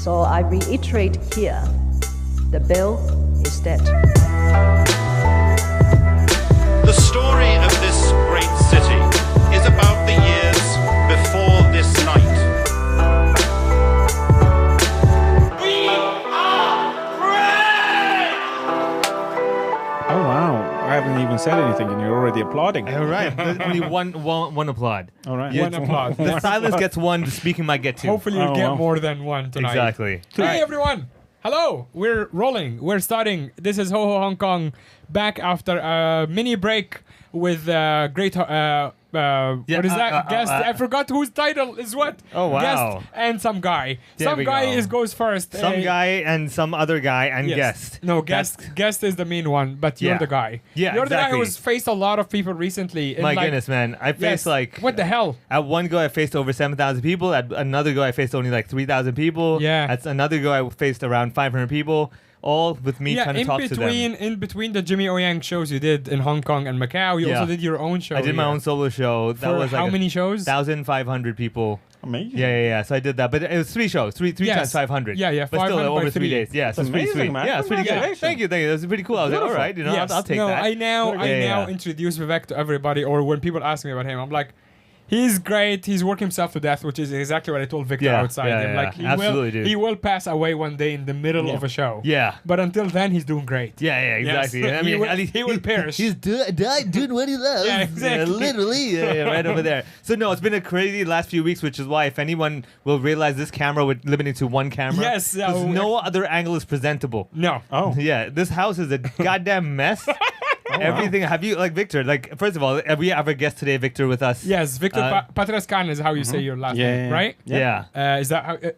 So I reiterate here, the bill is dead. The story of this great city is about the years before this night. We are free! Oh, wow. I haven't even said anything and you're already applauding. All right. There's only one applaud. All right. One applause. The silence gets one, the speaking might get two. Hopefully you'll Oh, get wow. more than one tonight. Exactly. Hey everyone! Hello! We're rolling. We're starting. This is Ho Ho Hong Kong, back after a mini break with great. What is that? Guest. I forgot whose title is what. Oh, wow. Guest and some guy. There Some we guy go. goes first. Some guy and some other guy and Yes. guest. No, guest is the main one, but you're Yeah. the guy. Yeah, you're the guy exactly. who's faced a lot of people recently. in My like- goodness, man. I faced Yes. What the hell? At one go, I faced over 7,000 people. At another go, I faced only like 3,000 people. Yeah. At another go, I faced around 500 people. All with me trying to talk to them. In between the Jimmy O Yang shows you did in Hong Kong and Macau, you Yeah. also did your own show. I did my here. own solo show. That For was like how many shows? 1,500 people. Amazing. Yeah. So I did that, but it was 3 shows, three Yes. times 500. Yeah, But still 500 by over 3 3. days. Yeah, so it's pretty amazing, sweet. man. Yeah, it's pretty good. Congratulations. Thank you. That was pretty cool. I was like, all right, Yes. I'll take no, that. I now Yeah. introduce Vivek to everybody, or when people ask me about him, I'm like, he's great. He's worked himself to death, which is exactly what I told Victor outside. Yeah. Like Absolutely, dude. he will pass away one day in the middle of a show. Yeah. But until then, he's doing great. Yeah, exactly. Yes. I mean, He will- at least he will perish. He's doing what he loves. Yeah, exactly. Literally, right over there. So no, it's been a crazy last few weeks, which is why if anyone will realize this camera would limited to one camera. Yes, because no other angle is presentable. No. Oh. Yeah, this house is a goddamn mess. Everything. Have you first of all, we have a guest today, Victor, with us. Yes, Victor Pãtrãşcan is how you say your last name, Yeah. right? Yeah.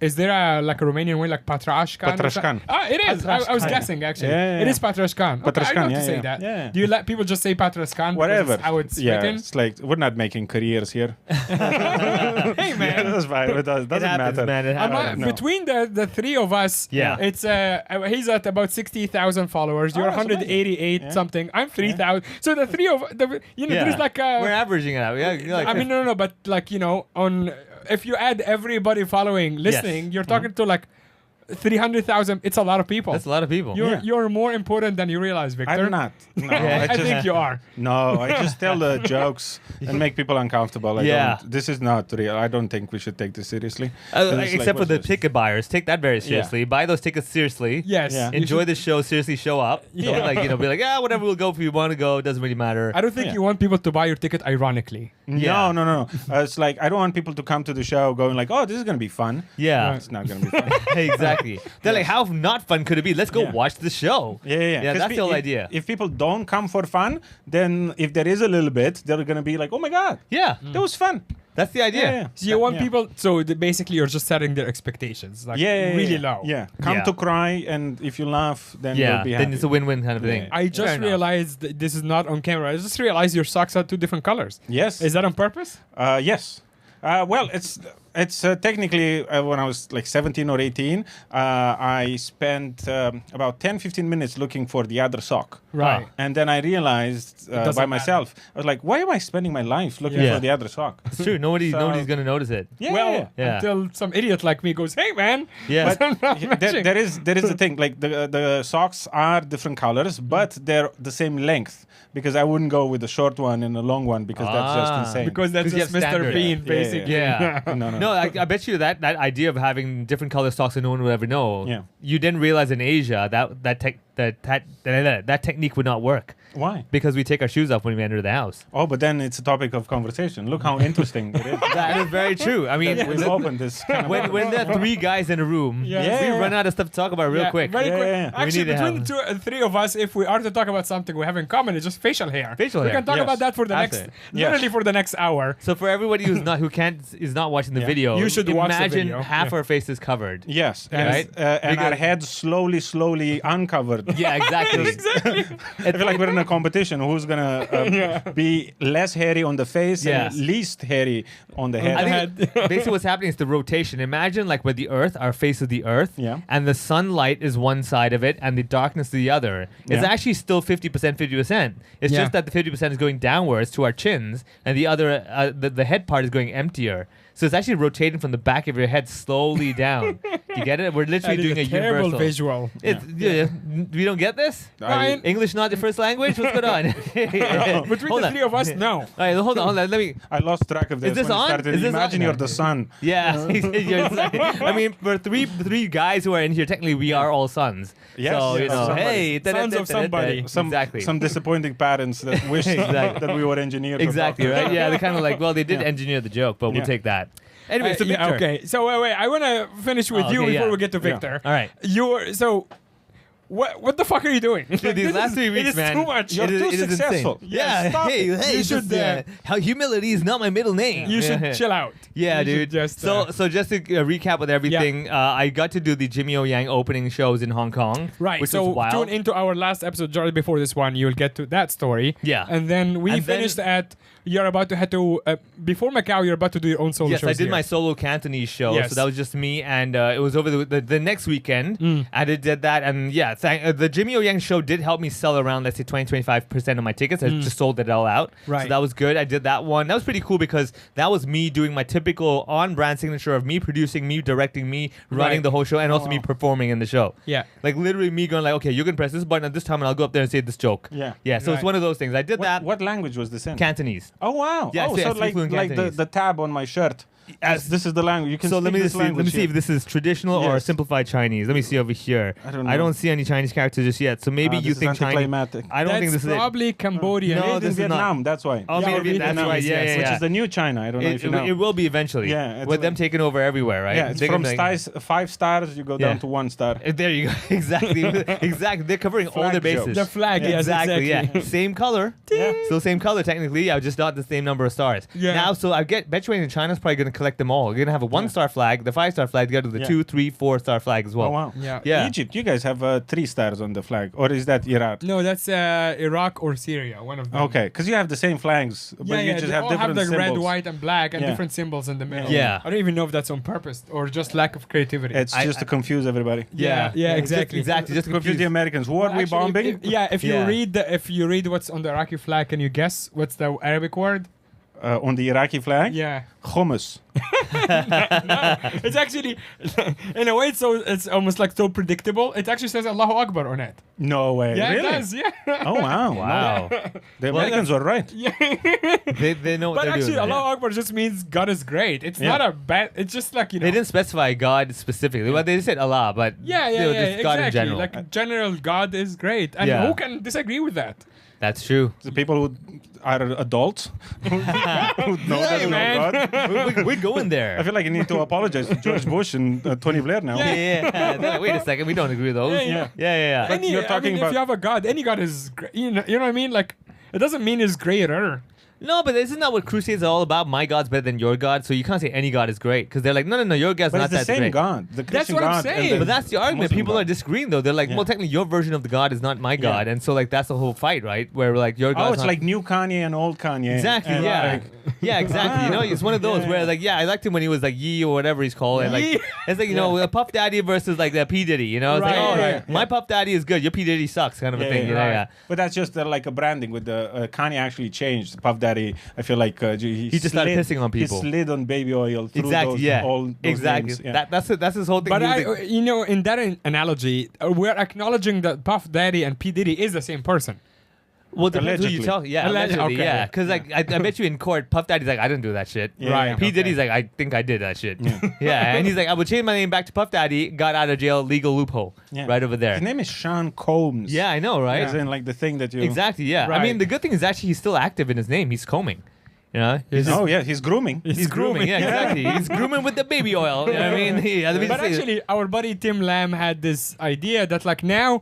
Is there a Romanian way like Pãtrãșcan? Pãtrãșcan. Ah, it is. I was Pãtrãșcan. guessing actually. Yeah. It is Pãtrãșcan. Okay, I Pãtrãșcan, know to yeah, say yeah. that. Yeah. Do you let people just say Pãtrãșcan? Whatever. How it's yeah, written? it's like we're not making careers here. Hey man. That's fine. It doesn't happens, matter. man. It happens. No. Between the three of us, Yeah. it's he's at about 60,000 followers. You're that's amazing. 188 Yeah. something. I'm 3,000. So the three of Yeah. there's like We're averaging it out. Yeah. Like, I mean, no, but like, on if you add everybody following, listening, you're talking to like 300,000. It's a lot of people. that's a lot of people. You're more important than you realize, Victor. I'm not. No, I I just, think you are. no, I just tell the jokes and make people uncomfortable. Yeah. This is not real. I don't think we should take this seriously. It's Except for what's the this? ticket buyers, take that very seriously. Buy those tickets seriously. Yes. Yeah. you Enjoy should- the show. Seriously, show up. Yeah. Don't be like, whatever. We'll go if you want to go. It doesn't really matter. I don't think Yeah. you want people to buy your ticket ironically. Yeah. No. It's like I don't want people to come to the show going like, oh, this is gonna be fun. Yeah. It's not gonna be fun. Exactly. They're like, how not fun could it be? Let's go Yeah. watch the show. Yeah. 'Cause That's the whole idea. If people don't come for fun, then if there is a little bit, they're gonna be like, oh my god, Yeah. that was fun. That's the idea. Yeah. So you want Yeah. people, basically you're just setting their expectations like really low. Yeah, come Yeah. to cry, and if you laugh, then Yeah. you'll be happy. Then it's a win-win kind of thing. Yeah. I just Fair enough. realized that this is not on camera. I just realized your socks are two different colors. Yes. Is that on purpose? Yes. Well, it's technically when I was like 17 or 18, I spent about 10-15 minutes looking for the other sock. Right. And then I realized doesn't by matter. myself, I was like, why am I spending my life looking Yeah. for the other sock? It's true. Nobody's So- gonna notice it. Yeah. Well, Yeah. until some idiot like me goes, "Hey, man." Yeah. I'm not matching. there is the thing, like the socks are different colors, but they're the same length, because I wouldn't go with the short one and the long one, because that's just insane. because that's 'Cause you just have Mr. standard. Bean, Yeah. basically. Yeah. no. No, I bet you that idea of having different color socks that no one would ever know. Yeah. You didn't realize in Asia that technique would not work Why? because we take our shoes off when we enter the house. Oh, but then it's a topic of conversation. Look how interesting it is. That is very true. I mean, We've opened this. Kind of when there are 3 guys in a room, Yeah. we Yeah. run out of stuff to talk about real Yeah, quick. Very Yeah, quick. yeah, yeah. We Actually, need to between have- the two, three of us, if we are to talk about something we have in common, it's just facial hair. Facial we hair. can talk Yes. about that for the Absolutely. next, literally for the next hour. So for everybody is not watching the Yeah. video, You should watch the imagine video. half Yeah. our faces covered. Yes, and, Right? and our Because- heads slowly uncovered. Yeah, exactly. I feel like we're in a competition. Who's gonna be less hairy on the face Yeah. and least hairy on the head? I think basically what's happening is the rotation. Imagine like with the Earth, our face of the Earth, Yeah. and the sunlight is one side of it, and the darkness the other. It's Yeah. actually still 50%, 50%. It's Yeah. just that the 50% is going downwards to our chins, and the other, the head part is going emptier. So it's actually rotating from the back of your head slowly down. You get it? We're literally That is doing a terrible universal. visual. We don't get this? I- English not your first language? What's going on? Between Hold the on. three of us, no. All right, hold on. Let me. I lost track of this. Is this when you on? started. Is this Imagine on? you're the sun. Yeah. I mean, for three guys who are in here, technically we are all sons. Yes, So, you yes, know, somebody. hey. Sons of somebody. Some some disappointing parents that wish Exactly. that we were engineers. or Exactly, doctors. right? Yeah, they're kind of like, well, they did engineer the joke, but we'll Yeah. take that. Anyway, so Yeah, Victor. okay. So wait. I want to finish with Oh, you okay, before yeah. we get to Yeah. Victor. All right. What the fuck are you doing? Dude, these last 3 weeks, it is man. too much. You're it is- too it is insane. successful. Yeah, stop hey, it. hey, You this, should, how humility is not my middle name. You should Yeah. chill out. Yeah, You should dude. just, so just to recap with everything, I got to do the Jimmy O Yang opening shows in Hong Kong. Right. Which So was wild. tune into our last episode just before this one. You'll get to that story. Yeah. And then we And then- finished at. You're about to head to before Macau. You're about to do your own solo Yes, shows. I did here. my solo Cantonese show, Yes. so that was just me, and it was over the next weekend. I did that, and yeah, the Jimmy O Yang show did help me sell around, let's say, 20-25% of my tickets. I just sold it all out, Right. so that was good. I did that one. That was pretty cool because that was me doing my typical on-brand signature of me producing, me directing, me running Right. the whole show, and also me performing in the show. Yeah. Like literally me going like, okay, you can press this button at this time, and I'll go up there and say this joke. Yeah. Yeah. So it's Right. one of those things. I did that. What language was this in? Cantonese. Oh wow! Yeah, oh, so so I speak fluent like the, Cantonese. the tab on my shirt. Yes. This is the language. You can So speak let me this see. Let me language see if here. this is traditional or Yes. simplified Chinese. Let me see over here. I don't know. see any Chinese characters just yet. So maybe This you is think Chinese. anticlimactic. I don't That's think this is it. probably Cambodia. No, Made this in is not. Vietnam. That's why. Oh, Yeah, maybe that's Vietnam right. is, Yeah, yes, yeah, Which yeah. is the new China. I don't know if you know. It will be eventually. Yeah, it's with them like- taking over everywhere, right? Yeah, it's They're from gonna be like- 5 stars. You go Yeah. down to 1 star. There you go. Exactly. Exactly. They're covering all their Flag bases. The flag, yes, exactly. exactly. Yeah. Same color. Yeah. Still same color technically. Yeah, just not the same number of stars. Yeah. Now, so I bet you in China's probably going to collect them all. You're going to have a 1-star flag, the 5-star flag, together with the Yeah. 2, 3, 4-star flag as well. Oh wow. Yeah. Yeah. Egypt. You guys have 3 stars on the flag, or is that Iraq? No, that's Iraq or Syria. One of them. Okay, because you have the same flags, but Yeah, you yeah. just They have all different have the symbols. red, white, and black, and Yeah. different symbols in the middle. Yeah. I don't even know if that's on purpose or just lack of creativity. It's just to confuse everybody. Yeah, exactly. Exactly. Just Confuse the Americans. Who are we Actually, bombing? if you Yeah. if you read what's on the Iraqi flag, can you guess what's the Arabic word? On the Iraqi flag? Yeah. Hummus. It's actually, in a way, it's almost like so predictable. It actually says Allahu Akbar on it. No way. Yeah, really? it does. Yeah. Oh wow. Wow. The Americans were right. They know what But they're actually, doing. Allahu Akbar just means God is great. It's Yeah. not a bad. It's just like They didn't specify God specifically. Well, they said Allah, but Yeah, you yeah, know, yeah. just God Exactly. in general. Like general, God is great, and Yeah. who can disagree with that? That's true. The people who are adults who know that Hey, know man. God. We're going there. I feel like you need to apologize to George Bush and Tony Blair now. Yeah. No, wait a second. We don't agree with those. Yeah, Yeah. But you're talking if about- you have a God, any God is great. You know what I mean? Like, it doesn't mean it's greater. No, but isn't that what Crusades are all about? My God's better than your God, so you can't say any God is great because they're like, no, your God's But not it's the that same great. God. The Christian what I'm God. and saying. the But that's the argument. Muslim People God. are disagreeing though. They're like, Yeah. well, technically your version of the God is not my God, and so like that's the whole fight, right? Where like your God. Oh, it's like new Kanye and old Kanye. exactly, And yeah, like- yeah, exactly. You know, it's one of those Yeah, where yeah. like, yeah, I liked him when he was like Yee or whatever he's called, and like Yee. it's like a Puff Daddy versus like the P Diddy. You know, it's Right, like, oh, right, my Puff Daddy is good, your P Diddy sucks, kind of a thing. You know, right. yeah. But that's just like a branding with the Kanye actually changed. Puff Daddy, I feel like he just started pissing on people. He slid on baby oil through Exactly. those, Yeah. all those exactly. names. Yeah. That's his whole thing. But He was like- in that analogy, we're acknowledging that Puff Daddy and P Diddy is the same person. well, depends who you Allegedly. tell. Yeah, Allegedly, allegedly, okay. yeah. Because like I bet you in court, Puff Daddy's like, I didn't do that shit. Yeah, Right. yeah. P Okay. Diddy's like, I think I did that shit. Yeah, and he's like, I will change my name back to Puff Daddy. Got out of jail, legal loophole, Yeah. right over there. His name is Sean Combs. Yeah, I know, right? As in like the thing that you. Exactly. Yeah. I Right. mean, the good thing is actually he's still active in his name. He's combing. You know, Oh yeah, he's grooming. he's grooming. Yeah, exactly. He's grooming with the baby oil. You know what I mean? Yeah, let me But just say- actually, our buddy Tim Lamb had this idea that, like, now,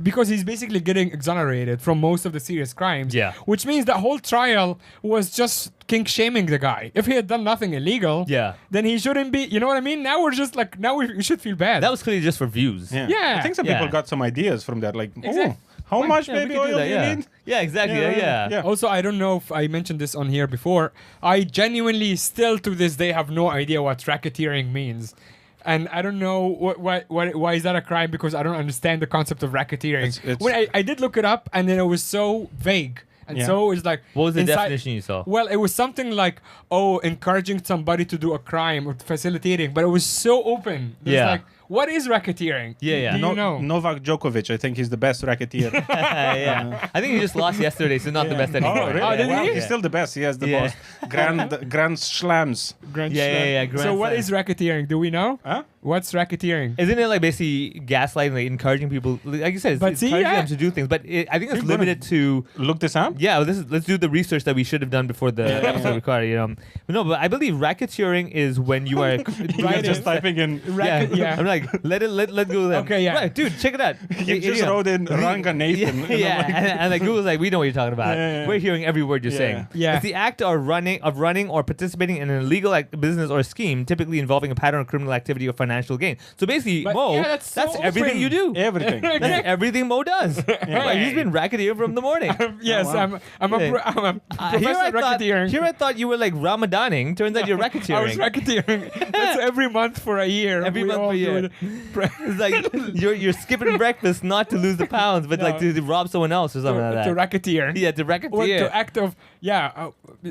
because he's basically getting exonerated from most of the serious crimes, Yeah. which means the whole trial was just kink shaming the guy. If he had done nothing illegal, Yeah. then he shouldn't be. You know what I mean? Now we're just like, now we should feel bad. that was clearly just for views. Yeah. I think some Yeah. people got some ideas from that. Like, Exact- how much Yeah, we baby could do oil that, do you yeah. need? Yeah, exactly. Yeah. Also, I don't know if I mentioned this on here before. I genuinely still to this day have no idea what racketeering means. And I don't know why is that a crime, because I don't understand the concept of racketeering. It's- When I did look it up, and then it was so vague. And Yeah. so it's like What was the inside- definition you saw? Well, it was something like, encouraging somebody to do a crime or facilitating, but it was so open. It's Yeah. like, what is racketeering? Yeah, yeah. Do you know? Novak Djokovic, I think he's the best racketeer. Yeah. I think he just lost yesterday, so not the best anymore. Oh, really? Oh, did he? Well, he's still the best. He has the Yeah. most grand slams. Grand Yeah, Slam. yeah, yeah, Grand So what Slam. is racketeering? Do we know? Huh? What's racketeering? Isn't it like basically gaslighting, like encouraging people? Like you said, it's, But it's see, encouraging yeah. them to do things. But I think it's You're gonna- limited to. Look this up. Yeah, let's do the research that we should have done before the episode recorded. No, but I believe racketeering is when you are Right, Just typing in. Yeah. I'm like, let go then. Okay, yeah. Right, dude, check it out. You just wrote in Ranga Nathan. Yeah, yeah. and like Google's like, we know what you're talking about. Yeah, yeah. We're hearing every word you're Yeah. saying. Yeah. It's the act of running or participating in an illegal business or scheme, typically involving a pattern of criminal activity or financial gain. So basically, But Mo, yeah, that's so everything open. you do. Everything. That's everything Mo does. Like, he's been racketeering from the morning. Yes, Oh, wow. I'm a professor racketeering. Here I thought you were like Ramadaning. Turns out you're racketeering. I was racketeering. That's every month for a year. Every We month all for a do year. it. It's like you're skipping breakfast not to lose the pounds, but like No. to rob someone else or something like To that. racketeer. Yeah, to racketeer. What, to act of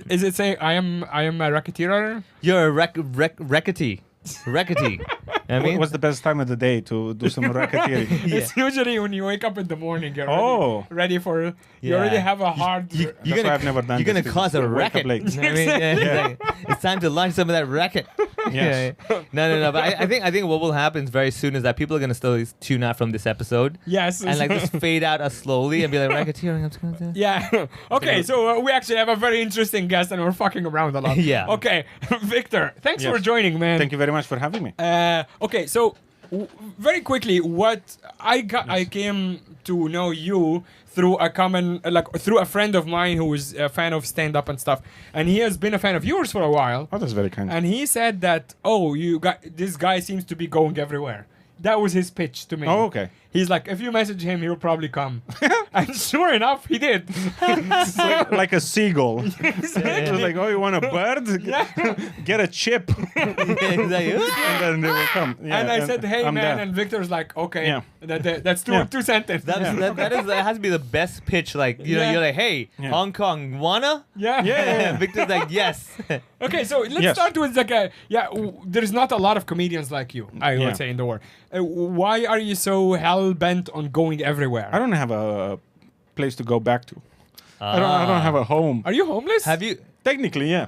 is it saying I am a racketeer? You're a rackety. Rackety. I mean, What's the best time of the day to do some racketeering? Yeah. It's usually when you wake up in the morning. You're Oh. ready for. You Yeah. already have a hard. you're That's why I've never done You're gonna this, cause a because I wake up racket. late. You know what I mean? Yeah, it's time to launch some of that racket. Yes. Yeah. No. But I think what will happen very soon is that people are gonna still tune out from this episode Yes. and like just fade out us slowly and be like racketeering. I'm just gonna do. Yeah. Okay, so we actually have a very interesting guest and we're fucking around a lot. Yeah. Okay, Victor, thanks Yes. for joining, man. Thank you very much for having me. Okay, so very quickly, what I came to know you through through a friend of mine who is a fan of stand up and stuff, and he has been a fan of yours for a while. Oh, that's very kind. And he said that, this guy seems to be going everywhere. That was his pitch to me. Oh, okay. He's like, if you message him, he'll probably come. And sure enough, he did. Like a seagull. It was like, oh, you want a bird? Get a chip, He's like, and then they will come. Yeah, And I said, hey, I'm man. there. And Victor's like, okay. Yeah. That's two sentences. that has to be the best pitch. Like you know, Yeah. you're like, hey, Yeah. Hong Kong, wanna? Yeah. Yeah. Victor's like, yes. Okay, so let's Yes. start with there's not a lot of comedians like you, I Yeah. would say, in the world. Why are you so hell-bent on going everywhere? I don't have a place to go back to. I don't have a home. Are you homeless? Have you? Technically, yeah.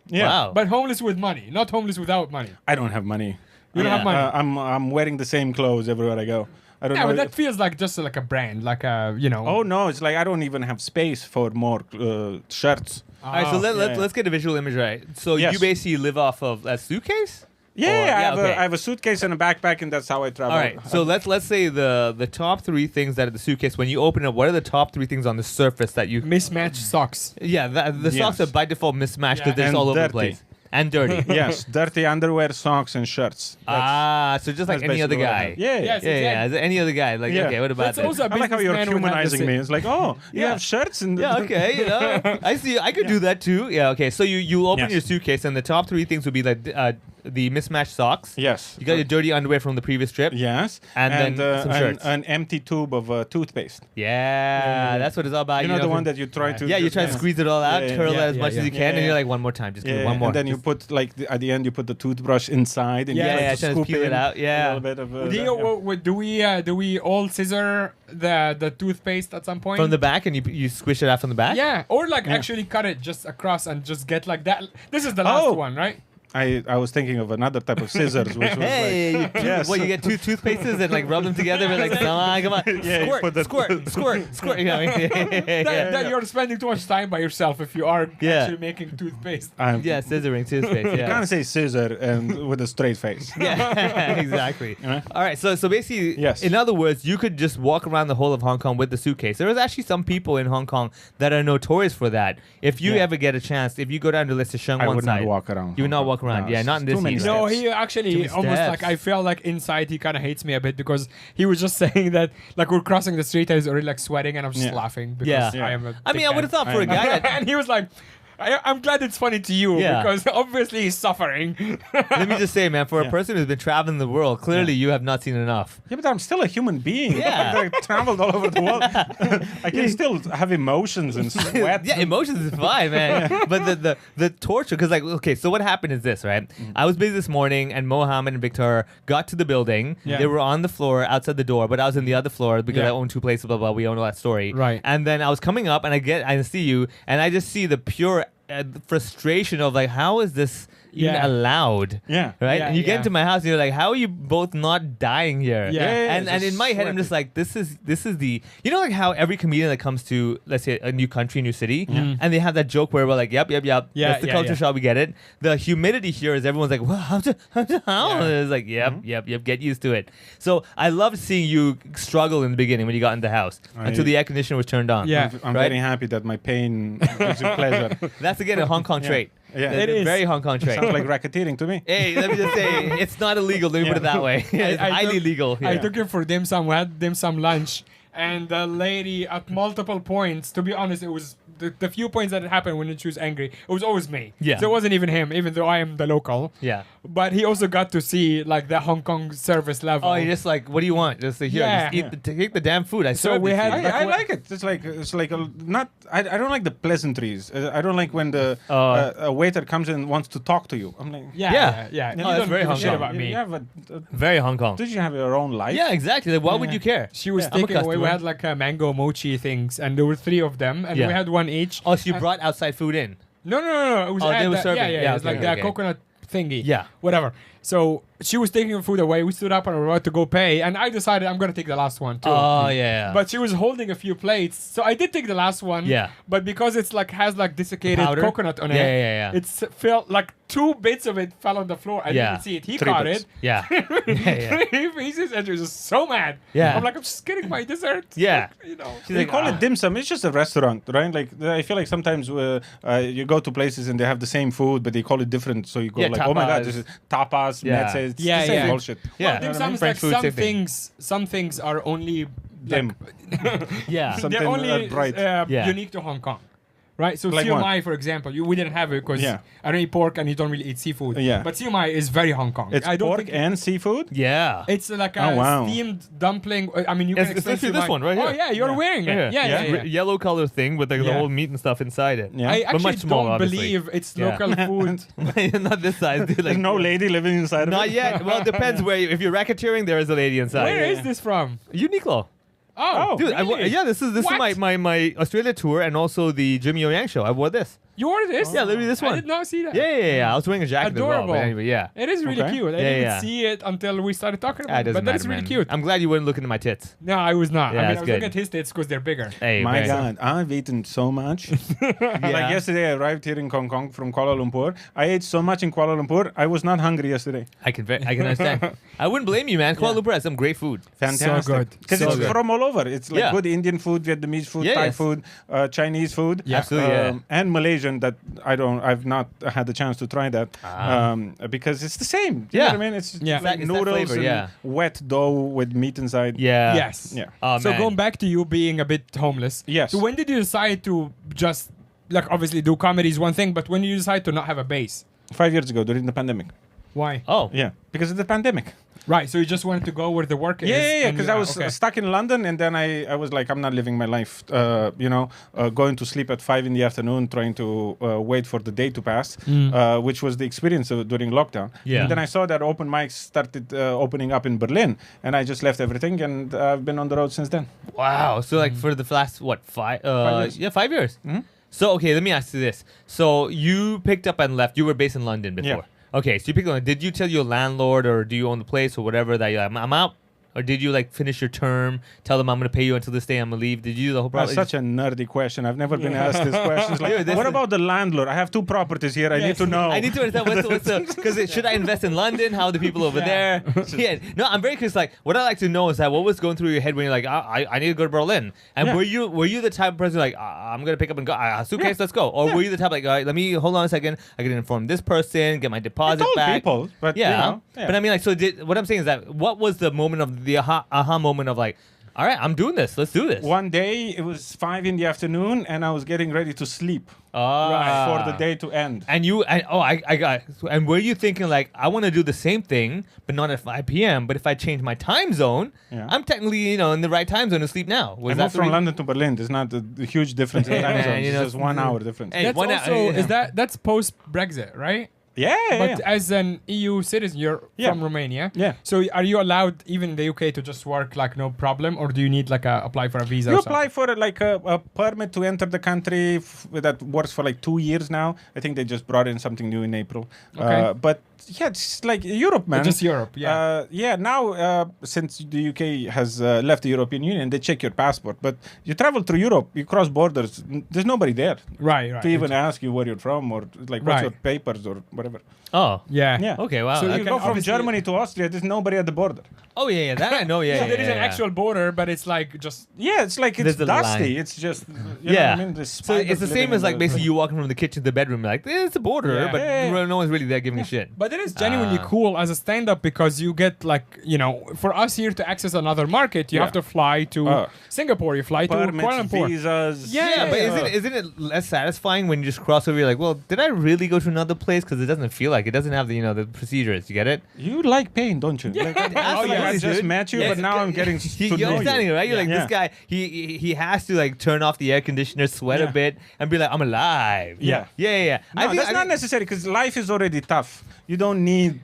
Yeah. Wow. But homeless with money, not homeless without money. I don't have money. You don't have money. I'm wearing the same clothes everywhere I go. I don't Yeah, know. but that feels like just like a brand, like a, Oh no, it's like I don't even have space for more shirts. All right, so yeah. let's get a visual image right. So Yes. you basically live off of a suitcase? Yeah, Or- I have a suitcase and a backpack, and that's how I travel. All right, so let's say the top three things that are the suitcase. When you open it, what are the top three things on the surface that you? mismatched socks. Yeah, the socks Yes. are by default mismatched Yeah. because they're just And all over the dirty. place and dirty. Yes, dirty underwear, socks, and shirts. So just like That's any other basically what I guy. have. Yeah, Yes. Yeah. Is it any other guy? Like, Yeah. okay, what about That's that? also a I like how you're businessman would have the humanizing same- me. It's like, oh, you Yeah. have shirts and Yeah, okay, you know, I see. I could do that too. Yeah, okay. So you open Yes. your suitcase, and the top three things would be like the mismatched socks. Yes. You got your dirty underwear from the previous trip. Yes. And then some shirts. An empty tube of toothpaste. Yeah, that's what it's all about. You know the one that you try to. Yeah, you try to squeeze it all out, Yeah, yeah, curl it yeah, as much yeah, as you yeah. can, and Yeah, you're yeah. like, one more time, just give me Yeah, one more. and then you put like at the end you put the toothbrush inside and Yeah, you try yeah, to trying to scoop peel it in out, yeah. a little bit of. Do we all scissor the toothpaste at some point? From the back, and you squish it out from the back. Yeah, or like actually cut it just across and just get like that. This is the last Oh. one, right? I was thinking of another type of scissors, which was Hey, like, yes. what you get two toothpastes and like rub them together, and like, come on, Yeah, you squirt, put the- squirt. You know what I mean? That you're spending too much time by yourself if you are Yeah. actually making toothpaste. I'm, Yeah, scissoring toothpaste. You Yeah. can't say scissor and with a straight face. Yeah, exactly. Yeah. All right, so basically, Yes. in other words, you could just walk around the whole of Hong Kong with the suitcase. There is actually some people in Hong Kong that are notorious for that. If you Yeah. ever get a chance, if you go down to Let's Sheng I one would side, not walk around. you would not Hong walk Kong. around. No, Yeah, it's not in too this many heat. steps. No, he actually Too almost steps. like I felt like inside he kind of hates me a bit because he was just saying that like we're crossing the street, I was already like sweating and I'm just Yeah. laughing because Yeah. I am a I mean, I would have thought for a guy that and he was like, I'm glad it's funny to you Yeah. because obviously he's suffering. Let me just say, man, for a Yeah. person who's been traveling the world, clearly you have not seen enough. Yeah, but I'm still a human being. Yeah. I traveled all over the world. I can still have emotions and sweat. Yeah, emotions is fine, man. But the torture, because like, okay, so what happened is this, right? I was busy this morning, and Mohammed and Victor got to the building. Yeah. They were on the floor outside the door, but I was in the other floor because Yeah. I own two places. Blah blah. We own all that story. Right. And then I was coming up, and I see you, and I just see the pure frustration of like, how is this even Yeah. allowed? Yeah. Right. Yeah, And you get yeah. into my house, and you're like, how are you both not dying here? Yeah. And just in my head, I'm just like, this is the, you know, like how every comedian that comes to, let's say, a new country, new city, and they have that joke where we're like, yep, Yeah, that's the yeah, culture yeah. shock, we get it. The humidity here is everyone's like, well, how? Yeah. And it's like, yep, get used to it. So I loved seeing you struggle in the beginning when you got in the house until the air conditioner was turned on. Yeah. I'm Right? very happy that my pain gives you pleasure. That's again a Hong Kong trait. Yeah. It is. Very Hong Kong trait. Sounds like racketeering to me. Hey, let me just say, it's not illegal. Let me put it that way. It's I highly took- legal. I Yeah. took him for dim sum. We had dim sum lunch, and the lady at multiple points. To be honest, it was the few points that happened when she was angry. It was always me. Yeah. So it wasn't even him, even though I am the local. Yeah. But he also got to see like the Hong Kong service level. Oh, you're just like, what do you want? Just here, Yeah. just take the damn food. I So served we it to had- you. I like it. It's like not. I don't like the pleasantries. I don't like when the a waiter comes in and wants to talk to you. I'm like, Yeah, Yeah. yeah, yeah. No, You that's don't very give a Hong shit Kong. about me. You have Very Hong Kong. did you have your own life? Yeah, exactly. Like, why would you care? She was I'm a taking away. We customer. had like mango mochi things, and there were 3 of them, and Yeah. we had one each. Oh, so you brought outside food in. No. It was Oh, they at were the- serving. Yeah, Yeah, it was okay, like okay. the coconut thingy. Yeah. Whatever. So she was taking her food away. We stood up and we were about to go pay, and I decided I'm gonna take the last one too. Oh, yeah. But she was holding a few plates, so I did take the last one. Yeah. But because it's like has like desiccated Powder? coconut on it, Yeah. it's felt like 2 bits of it fell on the floor. I Yeah. didn't see it. He 3 caught bits. it. Yeah. yeah. 3 pieces, and she was just so mad. Yeah. I'm like, I'm just getting my dessert. Yeah. Like, you know. She's They like, call "Ah." it dim sum. It's just a restaurant, right? Like I feel like sometimes you go to places and they have the same food, but they call it different. So you go Yeah, like, oh my god, tapas. this is tapas. Yeah. That's it. It's Yeah, the same yeah. bullshit. Yeah. Well, dim I sum mean, is French like food, some same thing. some things are only Dim. Yeah. Something they're only bright. Yeah. unique to Hong Kong. Right, so Like siomai, for example, we didn't have it because Yeah. I don't eat pork and you don't really eat seafood. Yeah. But siomai is very Hong Kong. It's I don't pork think and seafood. Yeah. it's like a Oh, wow. steamed dumpling. I mean, you It's can explain essentially this siomai. one right Oh here. yeah, you're wearing it. Yeah. Yellow color thing with like the Yeah. whole meat and stuff inside it. Yeah. I But actually much smaller, don't obviously. believe it's Yeah. local food. Not this size, dude. Like, There's no lady living inside of Not it. yet. Well, it depends where. If you're racketeering, there is a lady inside. Where is this from? Uniqlo. Oh, Dude, really? this is What? my Australia tour and also the Jimmy O Yang show. I wore this. You ordered this? Yeah, literally this I one. did not see that. Yeah. I was wearing a jacket Adorable. as well. But anyway, yeah. It is really Okay. cute. I Yeah, didn't yeah. see it until we started talking Ah, about it it. doesn't But that's matter, really man. cute. I'm glad you wouldn't look into my tits. No, I was not. Yeah, I mean, that's I was good. looking at his tits because they're bigger. Hey, My very- God, I've eaten so much. Yeah. Like yesterday, I arrived here in Hong Kong from Kuala Lumpur. I ate so much in Kuala Lumpur. I was not hungry yesterday. I can understand. I wouldn't blame you, man. Kuala Lumpur has some great food. Fantastic. good. Because So it's good. from all over. It's like Yeah. good Indian food, Vietnamese food, Yeah, Thai yes. food, Chinese food. Yeah. Absolutely, yeah. And Malaysian that I've not had the chance to try that. Because it's the same. You know Yeah. what I mean? It's Yeah. like It's that noodles flavor, and yeah. wet dough with meat inside. Yeah. Yes. Yeah. Oh, So man. going back to you being a bit homeless. Yes. So when did you decide to just like obviously do comedy is one thing, but when you decide to not have a base? 5 years ago during the pandemic. Why? Oh. Yeah. Because of the pandemic. Right. So you just wanted to go where the work is. Yeah, and- because I was okay. stuck in London, and then I was like, I'm not living my life, going to sleep at 5 in the afternoon, trying to wait for the day to pass, which was the experience during lockdown. Yeah. And then I saw that open mics started opening up in Berlin, and I just left everything, and I've been on the road since then. Wow. So like for the last what 5? 5 years. Yeah, 5 years. So okay, let me ask you this. So you picked up and left. You were based in London before. Yeah. Okay, so you picked up. Did you tell your landlord or do you own the place or whatever that I'm out? Or did you like finish your term, tell them I'm going to pay you until this day, I'm going to leave? Did you do the whole That's process? such a nerdy question. I've never been asked this question. Like, Dude, this what is- about the landlord? I have 2 properties here. I need to know. I need to understand what's the because should I invest in London? How are the people over Yeah. there? Yeah, no, I'm very curious. Like, what I like to know is that what was going through your head when you're like, I need to go to Berlin, and Yeah. were you the type of person like, I'm gonna pick up and go, suitcase, let's go, or Yeah. were you the type like, all right, let me hold on a second, I can inform this person, get my I deposit told back. people, but Yeah. you know, yeah. But I mean, like, so what I'm saying is that what was the moment of the aha moment of like, All right, I'm doing this. Let's do this. One day it was 5 in the afternoon, and I was getting ready to sleep for the day to end. And I got. And were you thinking like I want to do the same thing, but not at 5 p.m. But if I change my time zone, I'm technically in the right time zone to sleep now. I moved from London to Berlin. There's not a huge difference in time zones. It's just 1 hour difference. Hey, That's also that's post Brexit, right? Yeah, But as an EU citizen, you're from Romania. Yeah. So are you allowed, even in the UK, to just work like no problem, or do you need like apply for a visa? You or apply for a permit to enter the country that works for like 2 years now. I think they just brought in something new in April. Okay. But yeah, it's like Europe, man. Just Europe, yeah. Now, since the UK has left the European Union, they check your passport. But you travel through Europe, you cross borders, there's nobody there Right. to even ask you where you're from or like what's your papers or whatever. Oh. Yeah. Yeah. Okay. Wow. So you can go from obviously- Germany to Austria, there's nobody at the border. Oh yeah. That I know. Yeah. So yeah, there is yeah, an yeah. actual border, but it's like just Yeah, it's like it's There's a dusty. line. It's just you know what I mean. There's So it's the spiders same living as in like the- basically you walking from the kitchen to the bedroom, like it's a border, Yeah. but Yeah. no one's really there giving a shit. But it is genuinely cool as a stand-up because you get like, for us here to access another market, you have to fly to Singapore, you fly to Kuala permits, Lumpur. visas. Yeah, but isn't it less satisfying when you just cross over? You're like, well, did I really go to another place? Because it doesn't feel like it doesn't have the the procedures. You get it? You like pain, don't you? Like, I just met you, but now I'm getting to You're know understanding, you. right? You're like this guy. He has to like turn off the air conditioner, sweat a bit, and be like, I'm alive. Yeah. Yeah. No, that's not necessary because life is already tough. You don't need.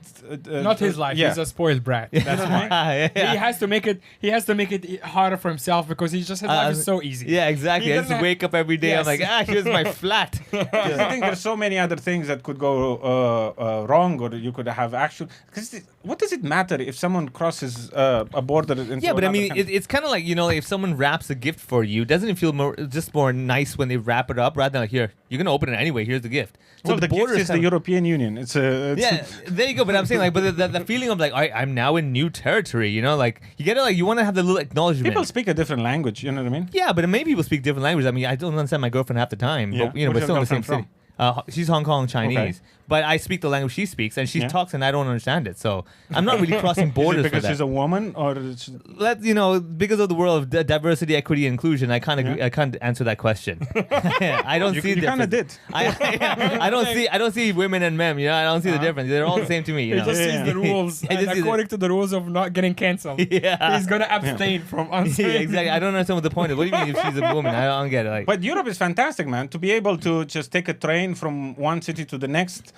Not his life. Yeah. He's a spoiled brat. That's why. yeah. He has to make it. He has to make it harder for himself because his life is so easy. Yeah, exactly. He I just doesn't wake up every day. I'm Yes. like, here's my flat. I think there's so many other things that could go wrong, or you could have actual. Because what does it matter if someone crosses a border? Into Yeah, but I another mean, country? it's kind of like if someone wraps a gift for you, doesn't it feel more nice when they wrap it up rather than like, here, you're gonna open it anyway. Here's the gift. So well, the gift is the European Union. It's a. Yeah, there you go. But I'm saying like, but the feeling of like, I'm now in new territory. Like you get it. Like you want to have the little acknowledgement. People speak a different language. You know what I mean? Yeah, but many people speak different languages. I mean, I don't understand my girlfriend half the time. Yeah. But Where's but your still in the same girlfriend city. She's Hong Kong Chinese, but I speak the language she speaks, and she Yeah. talks, and I don't understand it. So I'm not really crossing borders because for that. she's a woman, or it's, Because of the world of diversity, equity, inclusion, I can't answer that question. I don't see. you kind of difference. did. I don't see women and men. I don't see the difference. They're all the same to me. He just sees the rules, I and just see the- according to the rules of not getting cancelled, Yeah. he's gonna abstain from Yeah, answering. exactly. I don't understand what the point is. What do you mean if she's a woman? I don't get it. Like, But Europe is fantastic, man. To be able to just take a train from one city to the next.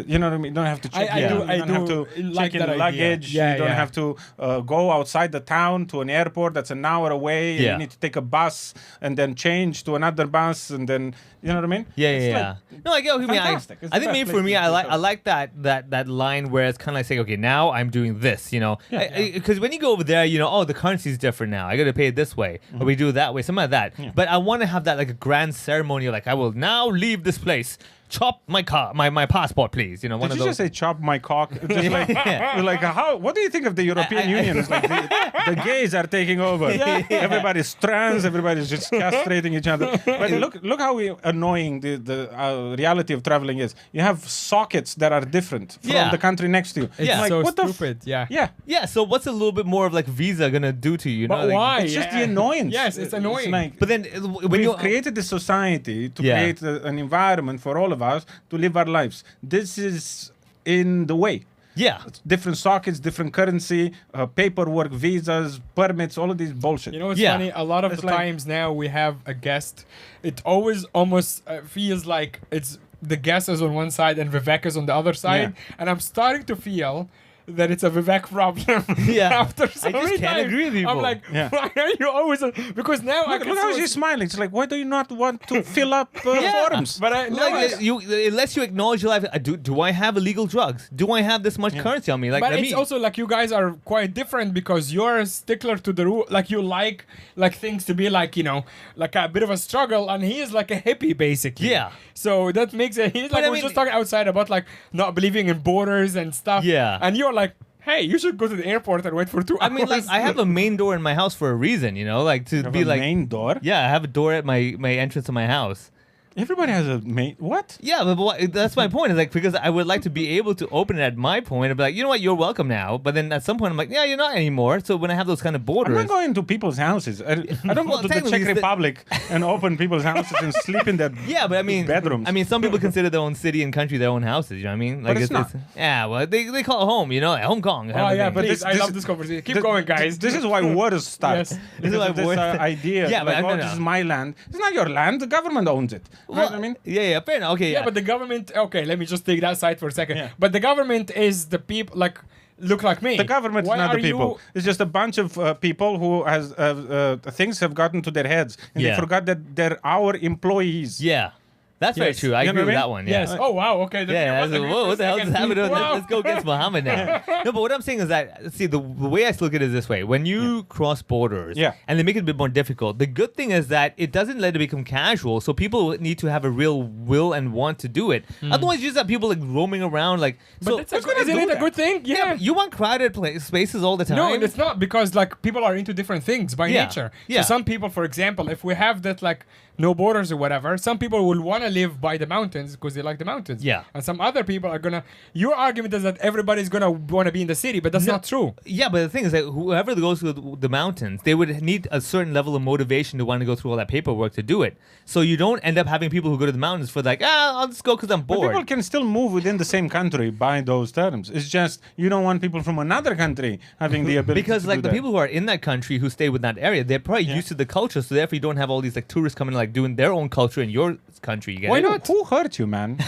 You know what I mean? You don't have to check I in. do- You I don't do have to like check in that idea. luggage. Yeah, you don't yeah. have to go outside the town to an airport that's an hour away. And Yeah. you need to take a bus and then change to another bus and then you know what I mean? Yeah, It's yeah. No, I get what you mean. fantastic. It's I the think best maybe for place me, to I like travel. that line where it's kind of like saying, okay, now I'm doing this. Yeah. Because when you go over there, the currency is different now. I got to pay it this way, Mm-hmm. or we do it that way, something like that. But I want to have that like a grand ceremony. Like I will now leave this place. Chop my my passport, please. One Did of you those. just say chop my cock? Just like, Yeah. you're like how? What do you think of the European Union? It's like the gays are taking over. Everybody's trans. Everybody's just castrating each other. But look how annoying the reality of traveling is. You have sockets that are different from Yeah. the country next to you. It's Yeah. Like, so what the stupid. Yeah. Yeah. Yeah. So what's a little bit more of like visa gonna do to you? But why? It's just the Yeah. annoyance. Yes, it's annoying. like, But then when we've you created this society to Yeah. create an environment for all of us to live our lives. This is in the way. yeah. Different sockets, different currency, paperwork, visas, permits, all of these bullshit. You know what's Yeah. funny? A lot of It's the like- times now we have a guest. It always almost feels like it's the guest is on one side and Vivek is on the other side. And I'm starting to feel that it's a Vivek problem. Yeah. After so I just many can't times. agree with I'm people. like, Yeah. why are you always? Because now I Look, can look how so- she's smiling. It's like, why do you not want to fill up forms? But I no, Like, I- unless you acknowledge your life, do I have illegal drugs? Do I have this much currency on me? Like, but let it's me- also like you guys are quite different because you're a stickler to the rule. Like you like things to be like like a bit of a struggle, and he is like a hippie basically. Yeah. So that makes it. He's But like I we're mean- just talking outside about like not believing in borders and stuff. Yeah. And you're like, hey, you should go to the airport and wait for 2 hours. I mean, like, I have a main door in my house for a reason, like to Have be a like, main door. yeah, I have a door at my entrance to my house. Everybody has a mate. What? Yeah, but that's my point. Is like because I would like to be able to open it at my point and be like, you know what, you're welcome now. But then at some point, I'm like, yeah, you're not anymore. So when I have those kind of I'm borders, not going to people's houses. I don't Well, go to the technically Czech it's the- Republic and open people's houses and sleep in their yeah, but I mean, bedrooms. I mean, some people consider their own city and country their own houses. You know what I mean? Like it's not. Yeah, well, they call it home. You know, like Hong Kong. Oh yeah, but This- I this- love this conversation. Keep Th- going, guys. This is why wars start. Yes. This is Because why of this wars- idea. Yeah, but like, no, this no. is my land. It's not your land. The government owns it. You know what I mean? Yeah, fair enough. Okay, Yeah, but the government. Okay, let me just take that side for a second. Yeah. But the government is the people like look like me. The government Why is not are the people. you- It's just a bunch of people who has things have gotten to their heads and Yeah. they forgot that they're our employees. yeah, that's very Yes. true. I You know agree with what I that mean? one. Yeah. Yes. Oh wow. Okay. then Yeah, I I was was like, agreeing whoa, for what a the hell just second. happened? Wow. Let's go against Muhammad now. No, but what I'm saying is that, see, the way I look at it is this way. When you cross borders Yeah. and they make it a bit more difficult, the good thing is that it doesn't let it become casual, so people need to have a real will and want to do it. Otherwise, you just have people like roaming around like... But so, that's who's gonna isn't do it a that? good thing? Yeah. you want crowded spaces all the time? No, it's not because like people are into different things by Yeah. nature. Yeah. So some people, for example, if we have that like no borders or whatever, some people will want to live by the mountains because they like the mountains. Yeah. And some other people are gonna. Your argument is that everybody's gonna want to be in the city, but that's not true. Yeah, but the thing is that whoever goes to the mountains, they would need a certain level of motivation to want to go through all that paperwork to do it. So you don't end up having people who go to the mountains for like, I'll just go because I'm But bored. people can still move within the same country by those terms. It's just you don't want people from another country having the ability Because to like do the that. people who are in that country who stay with that area, they're probably used to the culture, so therefore you don't have all these like tourists coming like doing their own culture in your country. You get Why it? not? Who hurt you, man?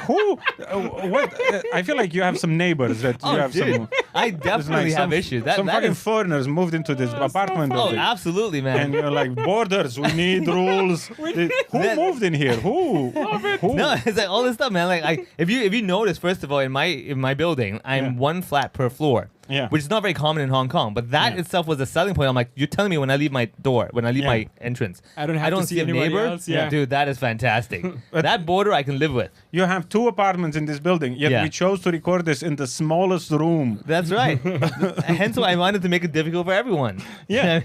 Who? What? I feel like you have some neighbors that Oh, you have dude. some. I there's definitely have issues. That some that fucking is. foreigners moved into this apartment Oh, building. absolutely, And man. you're like, borders, we need rules. Who That- moved in here? Who? Who? No, it's like all this stuff, man. Like, if you notice, first of all, in my building, I'm Yeah. one flat per floor. Yeah. Which is not very common in Hong Kong, but that Yeah. itself was a selling point. I'm like, you're telling me when I leave my door, when I leave Yeah. my entrance, I don't have to see a anybody neighbor. else, yeah. Dude, that is fantastic. But- that border I can live with. You have 2 apartments in this building, yet Yeah. we chose to record this in the smallest room. That's right. Hence why I wanted to make it difficult for everyone. Yeah.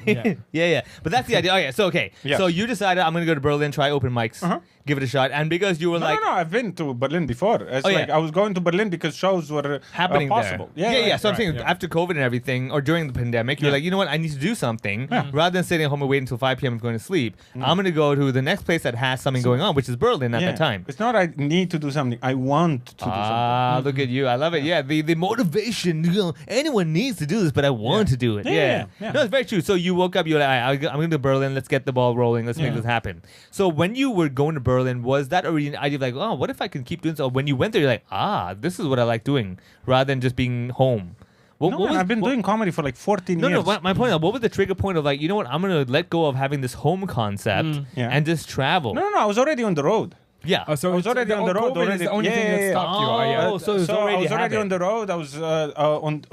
Yeah. But that's the idea. Okay. Yeah. So you decided I'm gonna go to Berlin, try open mics, give it a shot, and because you were No, like no, I've been to Berlin before. It's Oh, like yeah. I was going to Berlin because shows were happening possible. there. Yeah. So I'm right, saying yeah. after COVID and everything, or during the pandemic, you're Yeah. like, you know what? I need to do something rather than sitting at home and waiting until 5 p.m. and going to sleep. I'm gonna go to the next place that has something going on, which is Berlin at Yeah. that time. It's not I need to do something. I want to do something. Ah, look at you! I love it. Yeah, the motivation. You know, anyone needs to do this, but I want to do it. Yeah. No, it's very true. So you woke up. You're like, I'm going to Berlin. Let's get the ball rolling. Let's make Yeah. this happen. So when you were going to Berlin, was that already an idea of like, oh, what if I can keep doing so? When you went there, you're like, this is what I like doing, rather than just being home. What, No, what man, was- I've been what- doing comedy for like 14 No, years. my point. What was the trigger point of like, you know what? I'm gonna let go of having this home concept Yeah. and just travel. No, I was already on the road. Yeah. So I was already on the road. COVID is the only thing that stopped you. Oh, so it was I already was already habit. on the road. I was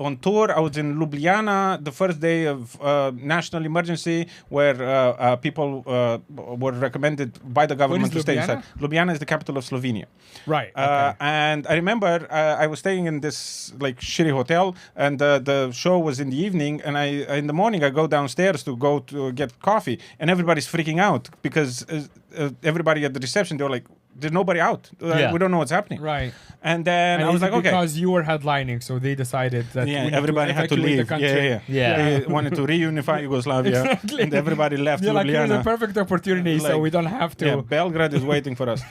on tour. I was in Ljubljana the first day of national emergency, where people were recommended by the government to stay Ljubljana? inside. Ljubljana is the capital of Slovenia. Right. Okay. And I remember I was staying in this like shitty hotel, and the show was in the evening. And in the morning I go downstairs to go to get coffee, and everybody's freaking out because everybody at the reception, they were like, "There's nobody out. Yeah. We don't know what's happening." Right. And then And I was is like, it "Okay." because you were headlining, so they decided that we need everybody had to evacuate leave. the country. Yeah. They wanted to reunify Yugoslavia, Exactly. and everybody left You're like, here's a Ljubljana. perfect opportunity, so Like, we don't have to. Yeah, Belgrade is waiting for us.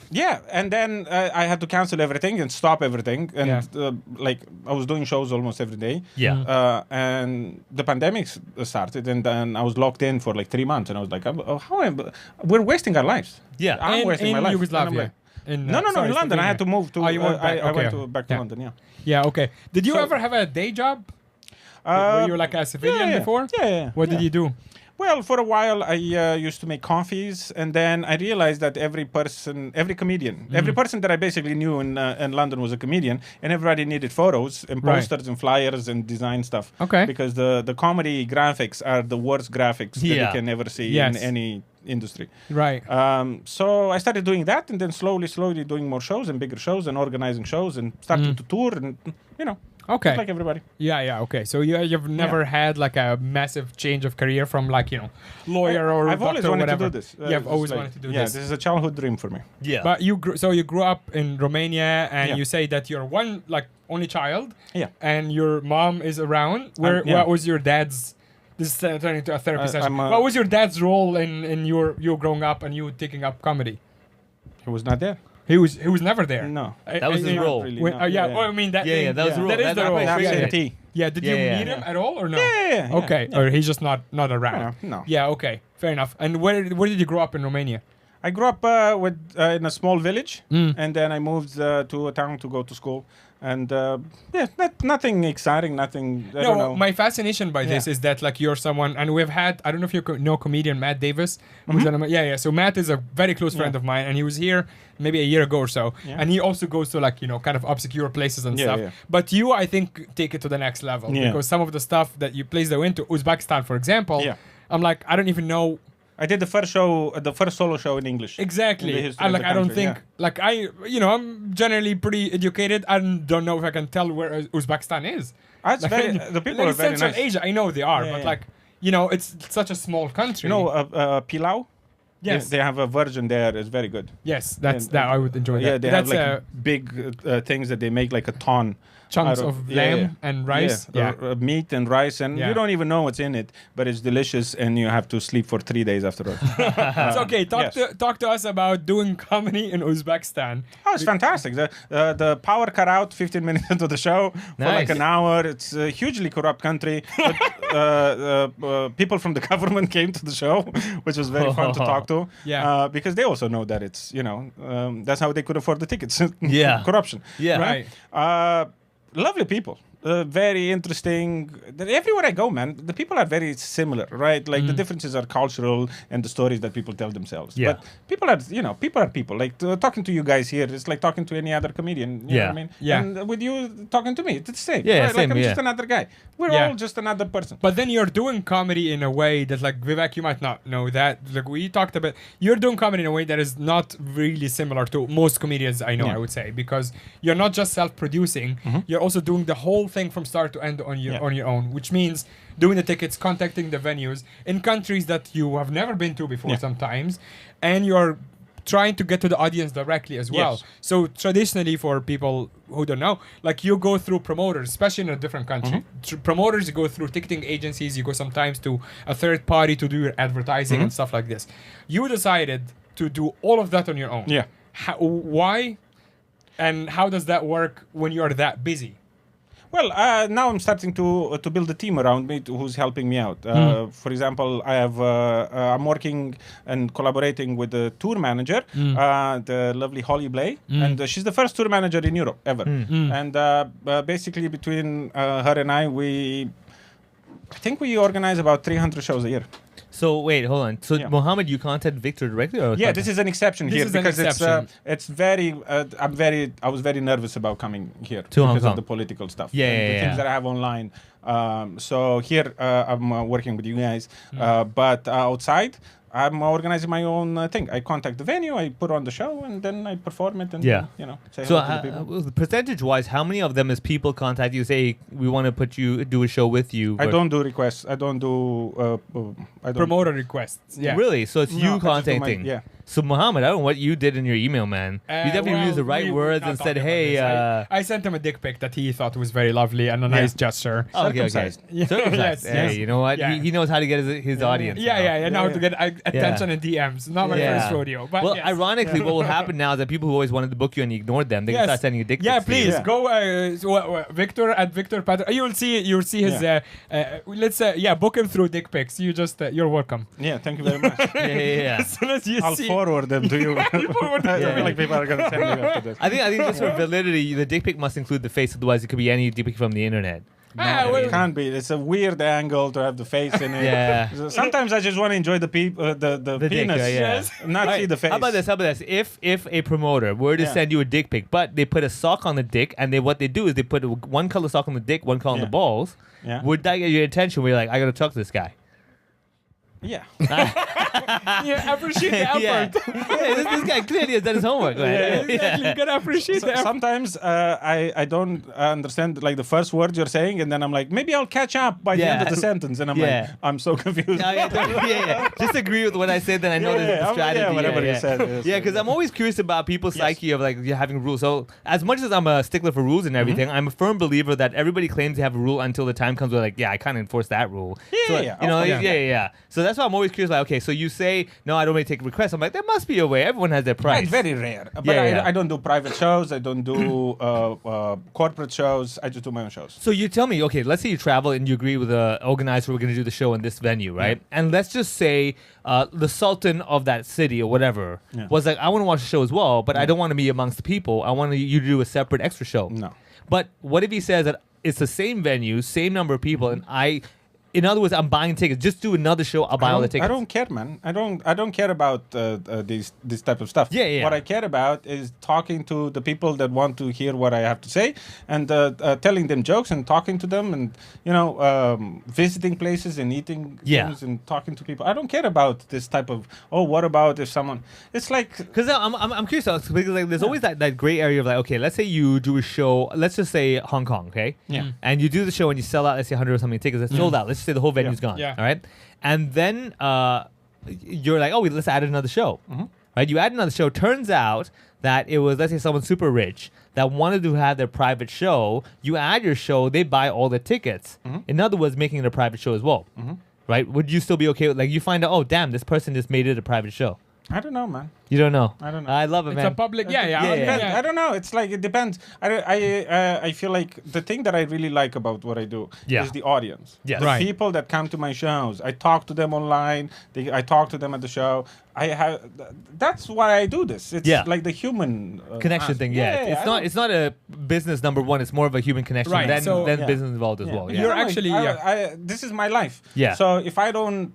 Yeah, and then I had to cancel everything and stop everything, and like I was doing shows almost every day. Yeah. And the pandemic started, and then I was locked in for like 3 months, and I was like, we're wasting our lives. Yeah. I'm wasting my life. And I'm Yugoslavia. like, In, no, sorry, in London. I had to Slovenia. move to. Oh, you moved back. I went Okay. back to Yeah. London. Yeah. Yeah. Okay. Did you So- ever have a day job? Were you like a civilian before? Yeah. What did you do? Well, for a while, I used to make coffees, and then I realized that every comedian, every person that I basically knew in London was a comedian, and everybody needed photos and Right. posters and flyers and design stuff. Okay. Because the comedy graphics are the worst graphics that Yeah. you can ever see Yes. in any industry. Right. So I started doing that, and then slowly doing more shows and bigger shows and organizing shows and starting to tour, and Okay. Just like everybody. Yeah. Okay. So you've never had like a massive change of career from like lawyer or I've doctor always or wanted whatever. to do this. You've It's always like- wanted to do yeah, this. this is a childhood dream for me. Yeah. But you grew up in Romania, and Yeah. you say that you're one only child. Yeah. And your mom is around. Yeah. What was your dad's? This is turning into a therapy session. I'm, What was your dad's role in you growing up and you taking up comedy? He was not there. He was never there. No. That was his role. Really, When, no. yeah, well, I mean that. Yeah, that was the role. That is That's the not role. quite Yeah, straight. Absentee. yeah. Did you Yeah, meet yeah. him at all or no? Yeah. Okay, or he's just not around. No. Yeah. Okay. Fair enough. And where did you grow up in Romania? I grew up in a small village, and then I moved to a town to go to school. And nothing exciting, nothing. I don't know. My fascination by this Yeah. is that like you're someone, and we've had, I don't know if you know comedian Matt Davis. Who's yeah. So Matt is a very close friend Yeah. of mine, and he was here maybe a year ago or so, Yeah. and he also goes to like kind of obscure places and Yeah, stuff. yeah. But you, I think, take it to the next level Yeah. because some of the stuff that you place though into Uzbekistan, for example. Yeah. I'm like, I don't even know I did the first solo show in English. exactly. In the history And of like the I don't country, think like I'm generally pretty educated. I don't know if I can tell where Uzbekistan is. That's Like, very, the people like are very Central nice. Asia, I know they are, Yeah, but yeah. like it's such a small country. You know, pilau? yes, They have a version there. It's very good. yes, that's And- that I would enjoy. Yeah, that. they That's have like big things that they make like a ton. chunks out of lamb and rice. Yeah. Meat and rice, and Yeah. you don't even know what's in it, but it's delicious, and you have to sleep for 3 days afterwards. It's okay. Talk to us about doing comedy in Uzbekistan. Oh, it's fantastic. The power cut out 15 minutes into the show for like Nice. an hour. It's a hugely corrupt country. But, people from the government came to the show, which was very fun to talk to. Yeah. Because they also know that it's, that's how they could afford the tickets. Yeah. Corruption. Yeah. Right. Lovely people. Very interesting. Everywhere I go, man, the people are very similar, right? Like the differences are cultural and the stories that people tell themselves. Yeah. But people are people. Like talking to you guys here, it's like talking to any other comedian. You know what I mean? Yeah. And with you talking to me, it's the same. Yeah, right? same, Like I'm yeah. just another guy. We're Yeah. all just another person. But then you're doing comedy in a way that, like, Vivek, you might not know that. Like, we talked about, you're doing comedy in a way that is not really similar to most comedians I know, Yeah. I would say, because you're not just self-producing, you're also doing the whole thing from start to end on your own, which means doing the tickets, contacting the venues in countries that you have never been to before Yeah. sometimes, and you're trying to get to the audience directly as well. Yes. So traditionally, for people who don't know, like you go through promoters, especially in a different country. Promoters, you go through ticketing agencies, you go sometimes to a third party to do your advertising and stuff like this. You decided to do all of that on your own. Yeah. Why? And how does that work when you are that busy? Well, now I'm starting to build a team around me who's helping me out. For example, I'm working and collaborating with the tour manager, the lovely Holly Blay, and she's the first tour manager in Europe ever. And basically, between her and I think we organize about 300 shows a year. So wait, hold on. So Yeah. Mohammed, you contacted Victor directly, or Yeah, this is an exception This here is an because exception. it's very. I was very nervous about coming here To Hong because Kong. of the political stuff. Yeah, and yeah, the yeah. things that I have online. So here I'm working with you guys, but outside I'm organizing my own thing. I contact the venue, I put on the show, and then I perform it, and Yeah. say So hello to the people. percentage-wise, how many of them is people contact you, say we want to do a show with you? I or- don't do requests. I don't do. I don't. Promoter requests. Yeah. Really? So it's No, I you just do my- contacting? yeah. So Mohammed, I don't know what you did in your email, man. You definitely used the right words and said, "Hey." I sent him a dick pic that he thought was very lovely and a nice gesture. Oh, okay, okay. Circumcised. Yeah, Circumcised. yes, Hey, yes. you know what? Yeah. He knows how to get his audience. Yeah, now. now to yeah. get attention in DMs. Not my Yeah. first rodeo. But Well, yes. ironically, what will happen now is that people who always wanted to book you and you ignored them, they can Yes. start sending you dick Yeah, pics to you. please Yeah. go. Victor at Victor Pãtrãşcan. You'll see his. Let's book him through dick pics. You're welcome. Yeah, thank you very much. Yeah. As soon as you I'll see. forward them to you. forward them I to feel me. like people are gonna send me after this. I think just for validity, the dick pic must include the face, otherwise it could be any dick pic from the internet. Ah, No, well- it can't be. It's a weird angle to have the face in it. Yeah. So sometimes I just want to enjoy the the The dick, penis, yeah. not see the face. How about this? If a promoter were to Yeah. send you a dick pic, but they put a sock on the dick, and what they do is they put one color sock on the dick, one color on the Yeah. balls. Yeah. Would that get your attention? Where you're like, I gotta talk to this guy. Yeah. Yeah, appreciate the effort. Yeah, this guy clearly has done his homework. Right? Exactly. You gotta appreciate the effort. Sometimes I don't understand like the first words you're saying, and then I'm like, maybe I'll catch up by the end of the sentence, and I'm like, I'm so confused. Yeah. Just agree with what I said, then I know the strategy. Whatever you said. Yeah, because I'm always curious about people's psyche of like having rules. So as much as I'm a stickler for rules and everything, I'm a firm believer that everybody claims they have a rule until the time comes where like, I can't enforce that rule. Yeah. So that's why I'm always curious. Like, okay, so you say no, I don't really take requests. I'm like, there must be a way. Everyone has their price. It's very rare. But I don't do private shows. I don't do corporate shows. I just do my own shows. So you tell me, okay, let's say you travel and you agree with the organizer, we're going to do the show in this venue, right? And let's just say the Sultan of that city or whatever was like, I want to watch the show as well, but I don't want to be amongst the people. I want you to do a separate extra show. No. But what if he says that it's the same venue, same number of people, and in other words, I'm buying tickets. Just do another show. I'll buy all the tickets. I don't care, man. I don't care about this type of stuff. Yeah. What I care about is talking to the people that want to hear what I have to say, and telling them jokes and talking to them, and visiting places and eating things and talking to people. I don't care about this type of what about if someone? It's like because I'm curious because like there's always that gray area of like, okay, let's say you do a show. Let's just say Hong Kong, okay? Yeah. And you do the show and you sell out, let's say 100 or something tickets. It's sold out. Let's say the whole venue's gone. Yeah. All right. And then you're like, let's add another show. Right? You add another show. Turns out that it was, let's say, someone super rich that wanted to have their private show. You add your show, they buy all the tickets. In other words, making it a private show as well. Right? Would you still be okay with, like, you find out, oh, damn, this person just made it a private show? I don't know, man. You don't know? I don't know. I love it, It's man. a public, I don't know. It's like it depends. I feel like the thing that I really like about what I do is the audience. Yes. The Right. people that come to my shows. I talk to them online. I talk to them at the show. That's why I do this. It's like the human Connection thing, It's not a business number one. It's more of a human connection. Right, Then so- business involved as well. You're actually, this is my life. Yeah. So if I don't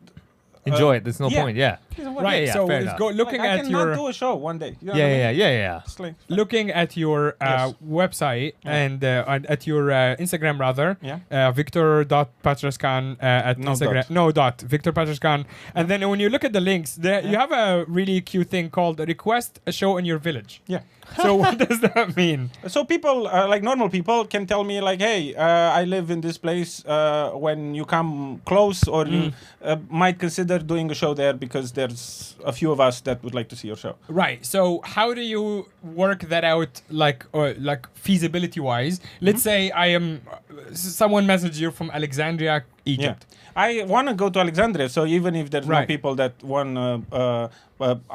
Enjoy it. There's no point. Yeah. right. yeah, So fair it's enough. looking I at cannot your do a show one day. You know what I mean? Yeah. It's like, looking at your Yes. website and at your Instagram rather, Yeah. Victor.Pãtrãşcan at No Instagram. dot. No dot. Victor Pãtrãşcan. And then when you look at the links, you have a really cute thing called request a show in your village. Yeah. So what does that mean? So people, like normal people, can tell me like, "Hey, I live in this place. When you come close, or you might consider doing a show there because there's a few of us that would like to see your show." Right. So how do you work that out, like feasibility wise? Let's say I am someone messaged you from Alexandria, Egypt. I want to go to Alexandria, so even if there's no Right. people that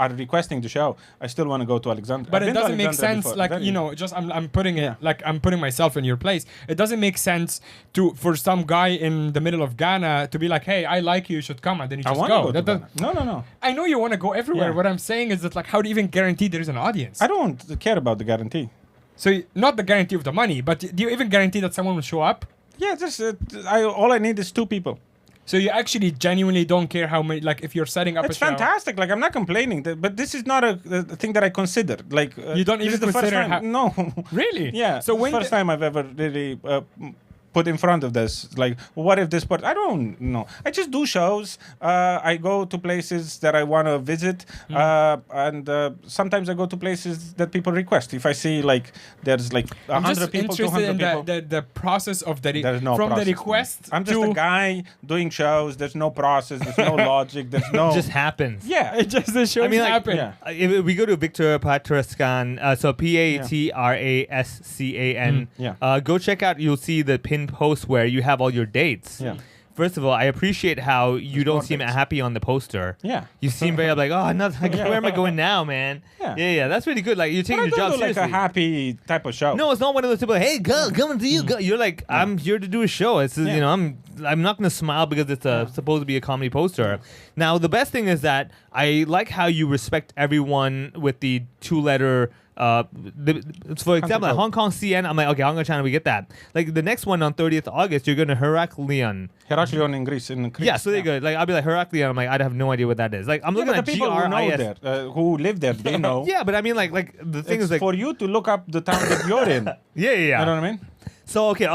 are requesting the show, I still want to go to Alexandria. But I've it been to doesn't make Alexandria sense, before. just I'm putting it like I'm putting myself in your place. It doesn't make sense for some guy in the middle of Ghana to be like, "Hey, I like you should come," and then you I just want to go. go to That doesn't- Ghana. No. I know you want to go everywhere. Yeah. What I'm saying is that, like, how do you even guarantee there is an audience? I don't care about the guarantee. So not the guarantee of the money, but do you even guarantee that someone will show up? Yeah, just all I need is 2 people. So you actually genuinely don't care how many, like, if you're setting up It's a show. fantastic. Like, I'm not complaining, but this is not a thing that I consider. Like, You don't this even is the first consider time. No. Really? Yeah. So when first time I've ever really put in front of this. Like, what if this part? I don't know. I just do shows. I go to places that I want to visit, and sometimes I go to places that people request. If I see like there's like I'm 100 just people, interested 200 in people. the process of There's no from process, the man. request. I'm just to a guy doing shows. There's no process. There's no logic. There's no. It just happens. Yeah. It just the shows I mean, like, happen. yeah. If we go to Victor Pãtrãşcan, so Pãtrãşcan, Yeah. go check out. You'll see the pinned post where you have all your dates. Yeah. First of all, I appreciate how you don't more seem dates. happy on the poster. Yeah. You seem very like, oh, not, like, where am I going now, man? Yeah. That's really good. Like, you're But taking I the don't job do like seriously. a happy type of show. No, it's not one of those people. Hey, go, coming to you. Go. You're like, I'm here to do a show. It's you know, I'm not gonna smile because it's supposed to be a comedy poster. Now, the best thing is that I like how you respect everyone with the 2-letter. For example, like Hong Kong CN, I'm like, okay, Hong Kong China, we get that. Like the next one on 30th August, you're going to Heraklion. Heraklion in Greece. Yeah, so they go. Like I'll be like Heraklion. I'm like, I'd have no idea what that is. Like I'm looking but at the people who know GRIS. there, who live there, they know. Yeah, but I mean, like the thing It's is like, for you to look up the town that you're in. yeah. You know what I mean? So okay,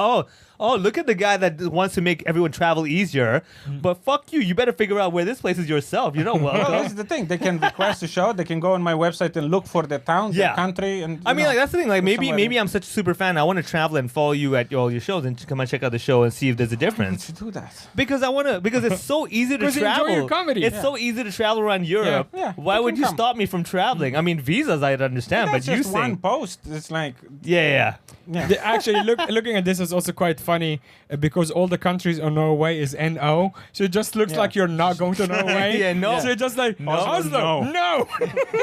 oh, look at the guy that wants to make everyone travel easier. But fuck you. You better figure out where this place is yourself. You're not Well, this welcome. is the thing. They can request a show. They can go on my website and look for their town, their country, and I mean, like that's the thing. Like maybe I'm such a super fan. I want to travel and follow you at all your shows and come and check out the show and see if there's a difference. to do that. Because because it's so easy to Because you enjoy travel. your comedy. It's so easy to travel around Europe. Yeah. Why You would can you come. stop me from traveling? I mean, visas I'd understand, That's but you just one saying, post. It's like, yeah. Actually, looking at this is also quite funny because all the countries on Norway is NO, so it just looks like you're not going to Norway. Yeah, no. So it's just like No. Oslo, no.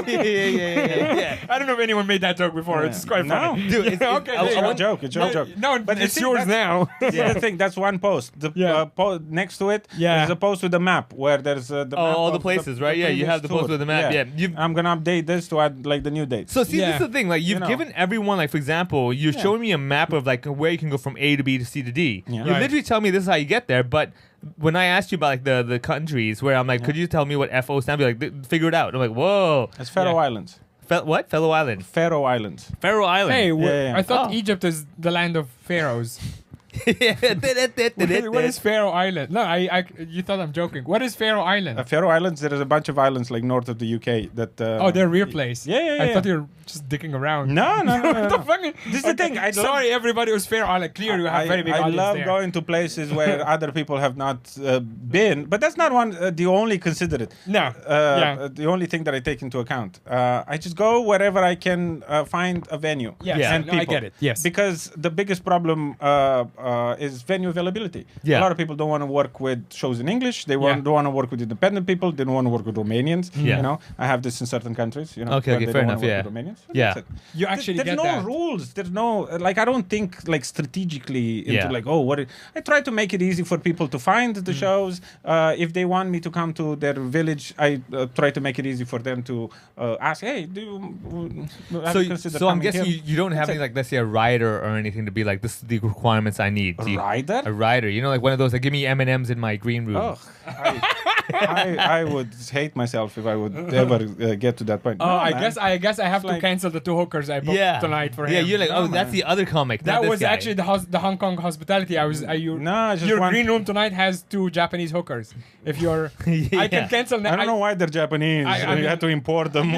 yeah. I don't know if anyone made that joke before. It's quite No. funny. Dude, it's, Okay, it's there you a go. joke. It's a joke. No, But but you it's see, yours that's- now. This is the thing. That's one post. The next to it, Yeah. there's a post with the map where there's the map all the of places, right? Yeah, you previous have the post tour. with the map. Yeah. I'm gonna update this to add like the new dates. So see, this is Yeah. the thing. Like you've know. given everyone, like for example, you're showing me a map of like where you can go from A to B to C to D. Yeah. You Right. literally tell me this is how you get there. But when I asked you about like the countries, where I'm like, could you tell me what FO stands? You're like, figure it out. I'm like, whoa. It's Faroe Yeah. Islands. What? Fellow Island. Faroe Islands. Faroe Island. Hey, Yeah. I thought Oh. Egypt is the land of pharaohs. What is Faroe Island? No, you thought I'm joking. What is Faroe Island? Faroe Islands. There is a bunch of islands like north of the UK that. Oh, they're real place. Yeah. I thought you were just dicking around. No. What the fuck? This is the thing. I Sorry, everybody who's Faroe Island. Clearly, you have very big I audience love there. going to places where other people have not been, but that's not the only considerate. No. The only thing that I take into account. I just go wherever I can find a venue. Yes, Yeah. and no, I people. get it. Yes. Because the biggest problem is venue availability. Yeah. A lot of people don't want to work with shows in English. They Yeah. don't want to work with independent people. They don't want to work with Romanians. Yeah. You know, I have this in certain countries. You know, Okay, where okay, they fair don't wanna enough, work with Romanians. Yeah. That's it. You actually There's get no that. rules. There's no like I don't think like strategically into Yeah. like I try to make it easy for people to find the shows. If they want me to come to their village, I try to make it easy for them to ask. Hey, do you have you considered So I'm coming guessing here? you don't have any like let's say a rider or anything to be like this is the requirements I need. Do you- rider? A rider. You know, like one of those like give me M&Ms in my green room. Ugh, I would hate myself if I would ever get to that point. Oh, No, I man. guess I have to like- cancel the 2 hookers I booked Yeah. tonight for him. Yeah, you're like, No, oh, that's man. the other comic. That not this was guy. actually the Hong Kong hospitality. No, just your one- green room tonight has 2 Japanese hookers. If you're, I Yeah. can cancel. I don't know why they're Japanese. I you mean- had to import them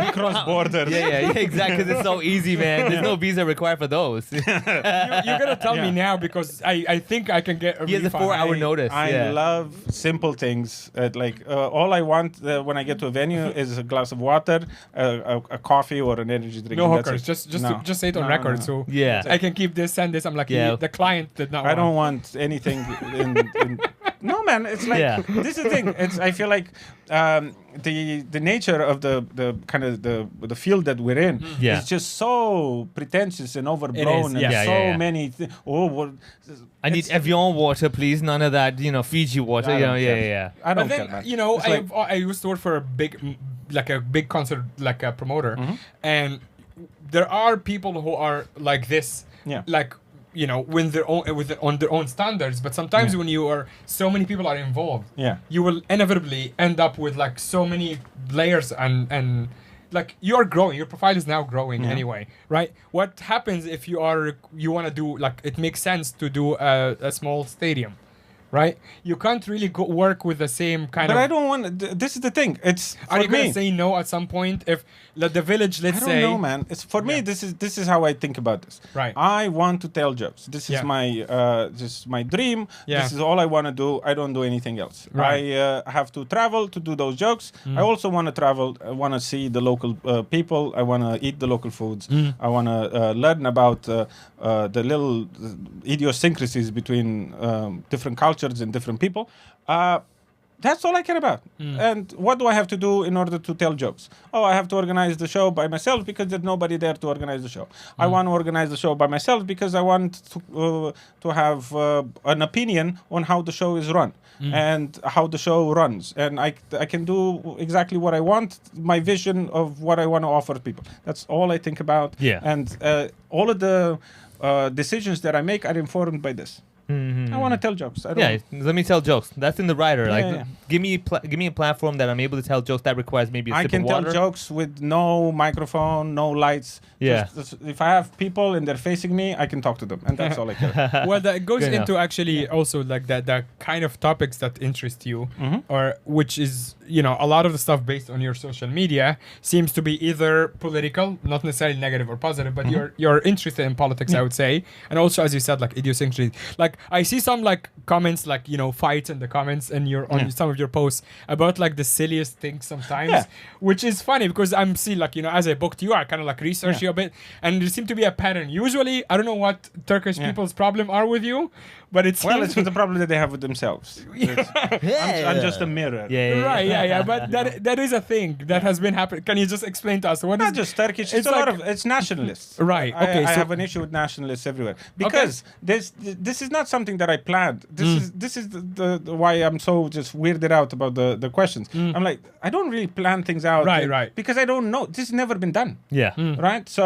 across borders. Yeah, exactly. Because it's so easy, man. There's no visa required for those. You're gonna tell me now because I think I can get. He has a refund. 4-hour notice. I yeah. love simple things. All I want when I get to a venue is a glass of water, a coffee, or an energy drink. No and that's hookers. it. No. Just say it on No, record, no. so Yeah. I can keep this and this. I'm like Yeah. the client did not. I don't want anything in no man. It's like Yeah. this is the thing. I feel like the nature of the kind of the field that we're in Yeah. is just so pretentious and overblown and yeah. so Yeah. many. I need Evian water, please. None of that, Fiji water. I You know, don't yeah, care. yeah. I don't But care, then man. It's like- I used to work for a big concert like a promoter, Mm-hmm. and there are people who are like this, Yeah. like when they're on their own standards. But sometimes when you are so many people are involved, Yeah. you will inevitably end up with like so many layers and like you're growing. Your profile is now growing anyway, right? What happens if you want to do like it makes sense to do a small stadium, right? You can't really work with the same kind But of. I don't want. This is the thing. It's Are for you gonna me. say no at some point if the village, let's I don't say? know, man. It's for me. Yeah. This is how I think about this. Right. I want to tell jokes. This is Yeah. my dream. Yeah. This is all I want to do. I don't do anything else. Right. I have to travel to do those jokes. I also want to travel. I want to see the local people. I want to eat the local foods. I want to learn about the little idiosyncrasies between different cultures and different people. That's all I care about. And what do I have to do in order to tell jokes? Oh, I have to organize the show by myself because there's nobody there to organize the show. I want to organize the show by myself because I want to have an opinion on how the show is run and how the show runs. And I can do exactly what I want, my vision of what I want to offer people. That's all I think about. Yeah. And all of the decisions that I make are informed by this. I want to tell jokes. I don't Yeah, let me tell jokes. That's in the writer. Like, yeah. give me a platform that I'm able to tell jokes that requires maybe a I sip can of tell water. jokes with no microphone, no lights. Yeah. Just if I have people and they're facing me, I can talk to them, and that's all I care. Well, that goes Good enough. into actually also like the kind of topics that interest you, Mm-hmm. or which is, you know, a lot of the stuff based on your social media seems to be either political, not necessarily negative or positive, but Mm-hmm. you're interested in politics, I would say, and also, as you said, like idiosyncrasy. Like I see some like comments, like, you know, fights in the comments and on some of your posts about like the silliest things sometimes, Yeah. which is funny because I'm seeing, like, you know, as I booked you, I kind of like research you a bit, and there seemed to be a pattern. Usually, I don't know what Turkish people's problem are with you, but it's Well, it's with the problem that they have with themselves. I'm just a mirror. Yeah, right, yeah, but that is a thing that has been happening. Can you just explain to us what is Not just Turkish. It's a like- lot of it's nationalists. Right, okay, I so- have an issue with nationalists everywhere because this is not something that I planned. This is the why I'm so just weirded out about the questions. I'm like, I don't really plan things out. Right. Because I don't know. This has never been done. yeah. Right. So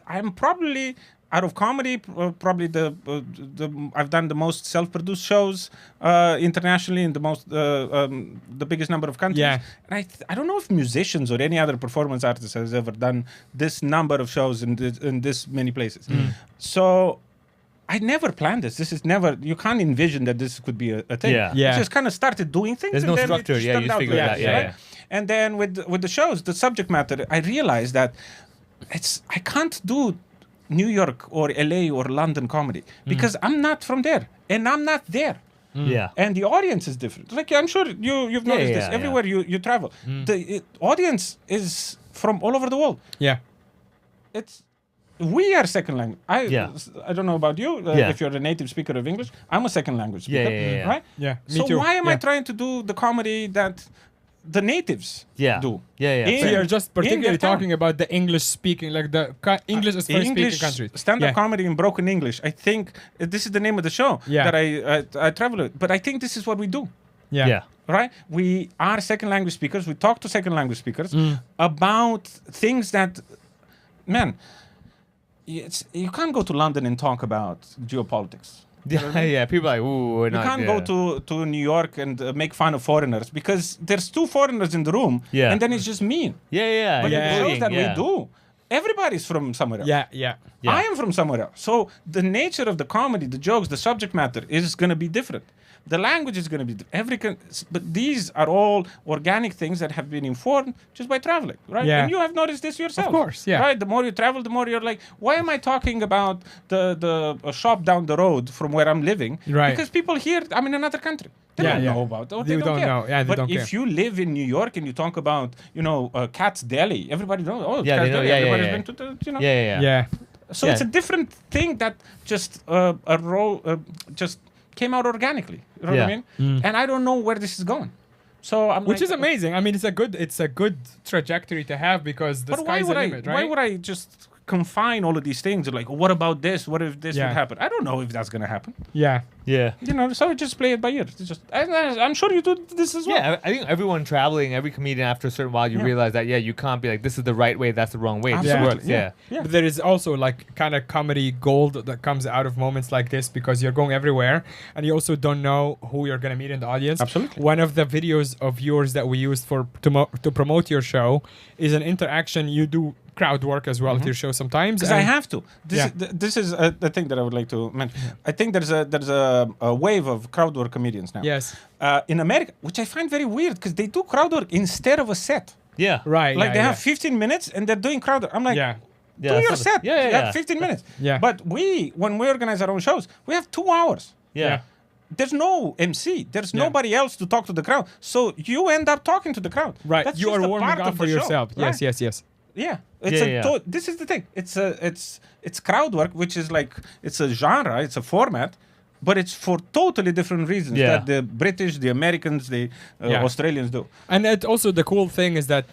I'm probably out of comedy, probably the I've done the most self-produced shows internationally in the biggest number of countries. Yeah. And I don't know if musicians or any other performance artist has ever done this number of shows in this many places. So I never planned this. This is never. You can't envision that this could be a thing. Yeah. Yeah. You just kind of started doing things. There's and no then structure. It Yeah, turned you just out figure it like out. this, Yeah, right? yeah. And then with the shows, the subject matter, I realized that I can't do New York or LA or London comedy because I'm not from there and I'm not there. Yeah. And the audience is different. Like, I'm sure you've noticed this yeah. everywhere you travel. The audience is from all over the world. yeah. We are second language. Yeah. I don't know about you. Yeah. If you're a native speaker of English, I'm a second language Yeah, speaker. yeah, yeah. Right? Yeah, me So too. why am I Yeah. trying to do the comedy that the natives Yeah. do? Yeah, yeah. In- So you're just in their particularly town. talking about the English speaking, like the English as first speaking countries. stand-up Yeah. comedy in broken English. I think this is the name of the show Yeah. that I travel with. But I think this is what we do. Yeah. Yeah. Right? We are second language speakers. We talk to second language speakers Mm. about things that, man, you can't go to London and talk about geopolitics. Yeah, yeah. People are like, ooh, we're You not. can't yeah. go to New York and make fun of foreigners because there's two foreigners in the room, Yeah. and then it's just mean. Yeah, yeah. But you're the shows bullying, that yeah. we do, everybody's from somewhere else. Yeah, yeah. Yeah. I am from somewhere else. So the nature of the comedy, the jokes, the subject matter is going to be different. The language is going to be but these are all organic things that have been informed just by traveling, right? Yeah. And you have noticed this yourself. Of course, yeah. Right? The more you travel, the more you're like, why am I talking about the shop down the road from where I'm living? Right. Because people here, I'm in another country. They Yeah, don't yeah. know about it. Or They they don't don't care. know. Yeah, they but don't if care. you live in New York and you talk about, Cat's Deli, everybody knows, Yeah, Cat's they know. Deli. Yeah, yeah, Everybody's yeah. been to the, Yeah, yeah, yeah. Yeah. So Yeah. it's a different thing that just a role just came out organically. You know what I Yeah. mean? And I don't know where this is going. So I'm Which like, is amazing. I mean, it's a good trajectory to have because the But why sky's the would limit, right? why would I just confine all of these things? Like, what about this? What if this Yeah. would happen? I don't know if that's gonna happen. Yeah. Yeah. So just play it by ear. It's just, I'm sure you do this as well. Yeah, I think everyone traveling, every comedian, after a certain while, you realize that you can't be like, this is the right way, that's the wrong way. It just Absolutely, works. Yeah. Yeah. But there is also like kind of comedy gold that comes out of moments like this because you're going everywhere and you also don't know who you're going to meet in the audience. Absolutely. One of the videos of yours that we used to promote your show is an interaction. You do crowd work as well at your show sometimes. Because I and- have to. This is the thing that I would like to mention. I think there's a wave of crowd work comedians now. Yes. In America, which I find very weird because they do crowd work instead of a set. Yeah. Right. Like yeah, they yeah. have 15 minutes and they're doing crowd work. I'm like, Yeah. do Yeah, your that's set. yeah, You yeah. have 15 minutes. Yeah. But when we organize our own shows, we have 2 hours. Yeah. There's no MC. There's Yeah. nobody else to talk to the crowd. So you end up talking to the crowd. Right. That's You just are a warming part up of for the show, yourself. right? Yes. Yeah, it's Yeah, this is the thing. It's crowd work, which is like it's a genre, it's a format, but it's for totally different reasons Yeah. that the British, the Americans, the Yeah. Australians do. And it also the cool thing is that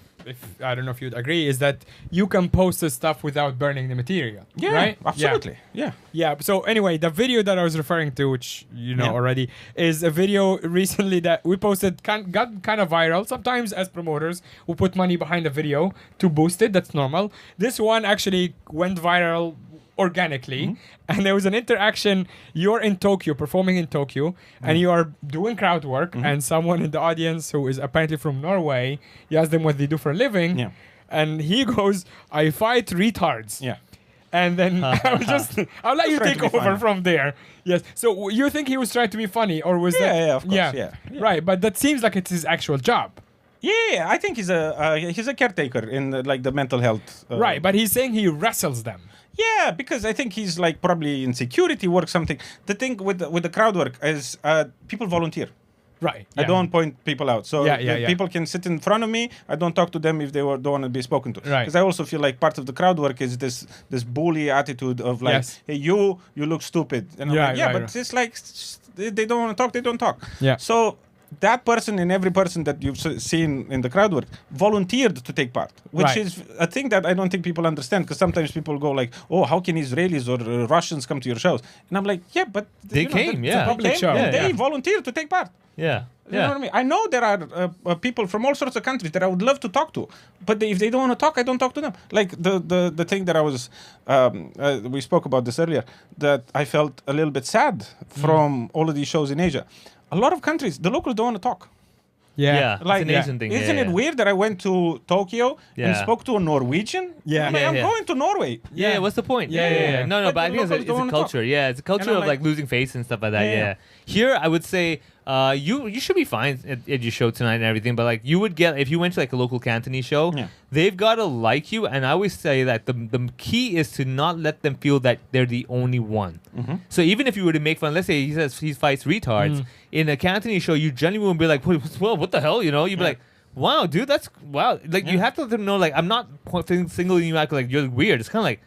I don't know if you'd agree is that you can post this stuff without burning the material. Yeah, right? absolutely. Yeah. Yeah. So anyway, the video that I was referring to, which you know Yeah. already, is a video recently that we posted, got kind of viral. Sometimes as promoters, we put money behind a video to boost it. That's normal. This one actually went viral organically, and there was an interaction. You're in Tokyo, performing in Tokyo, and you are doing crowd work, and someone in the audience who is apparently from Norway, you ask them what they do for a living, and he goes, "I fight retards." Yeah. And then I'll let you take over from there. Yes. So you think he was trying to be funny, or was that? Yeah, of course. Yeah. Right, but that seems like it's his actual job. Yeah, I think he's a caretaker in the mental health. Right, but he's saying he wrestles them. Yeah, because I think he's like probably in security work, something. The thing with the crowd work is people volunteer. Right. I don't point people out. So Yeah. people can sit in front of me. I don't talk to them if they don't want to be spoken to. Right. Because I also feel like part of the crowd work is this bully attitude of like, hey, you look stupid. And I'm like, but it's like they don't want to talk, they don't talk. Yeah. So that person and every person that you've seen in the crowd work volunteered to take part, which is a thing that I don't think people understand, because sometimes people go like, oh, how can Israelis or Russians come to your shows? And I'm like, yeah, but They came, It's a public show. and Yeah. they volunteered to take part. Yeah. You know what I mean? I know there are people from all sorts of countries that I would love to talk to, but if they don't want to talk, I don't talk to them. Like the thing that I was, we spoke about this earlier, that I felt a little bit sad from all of these shows in Asia. A lot of countries, the locals don't want to talk. Yeah. Like, it's an Asian thing. Isn't it weird that I went to Tokyo and Yeah. spoke to a Norwegian? Yeah. I'm like, I'm Yeah. going to Norway. Yeah, what's the point? Yeah. No, But but I the think it's locals a don't wanna culture. talk. Yeah, it's a culture And I'm of like losing face and stuff like that. Yeah. Yeah. Here, I would say you should be fine at your show tonight and everything, but like you would get if you went to like a local Cantonese show, they've got to like you. And I always say that the key is to not let them feel that they're the only one. So even if you were to make fun, let's say he says he fights retards in a Cantonese show, you genuinely would be like, well, what the hell, you know? You'd be like, wow, dude, that's wow. Like you have to let them know, like I'm not singling you out like you're weird. It's kind of like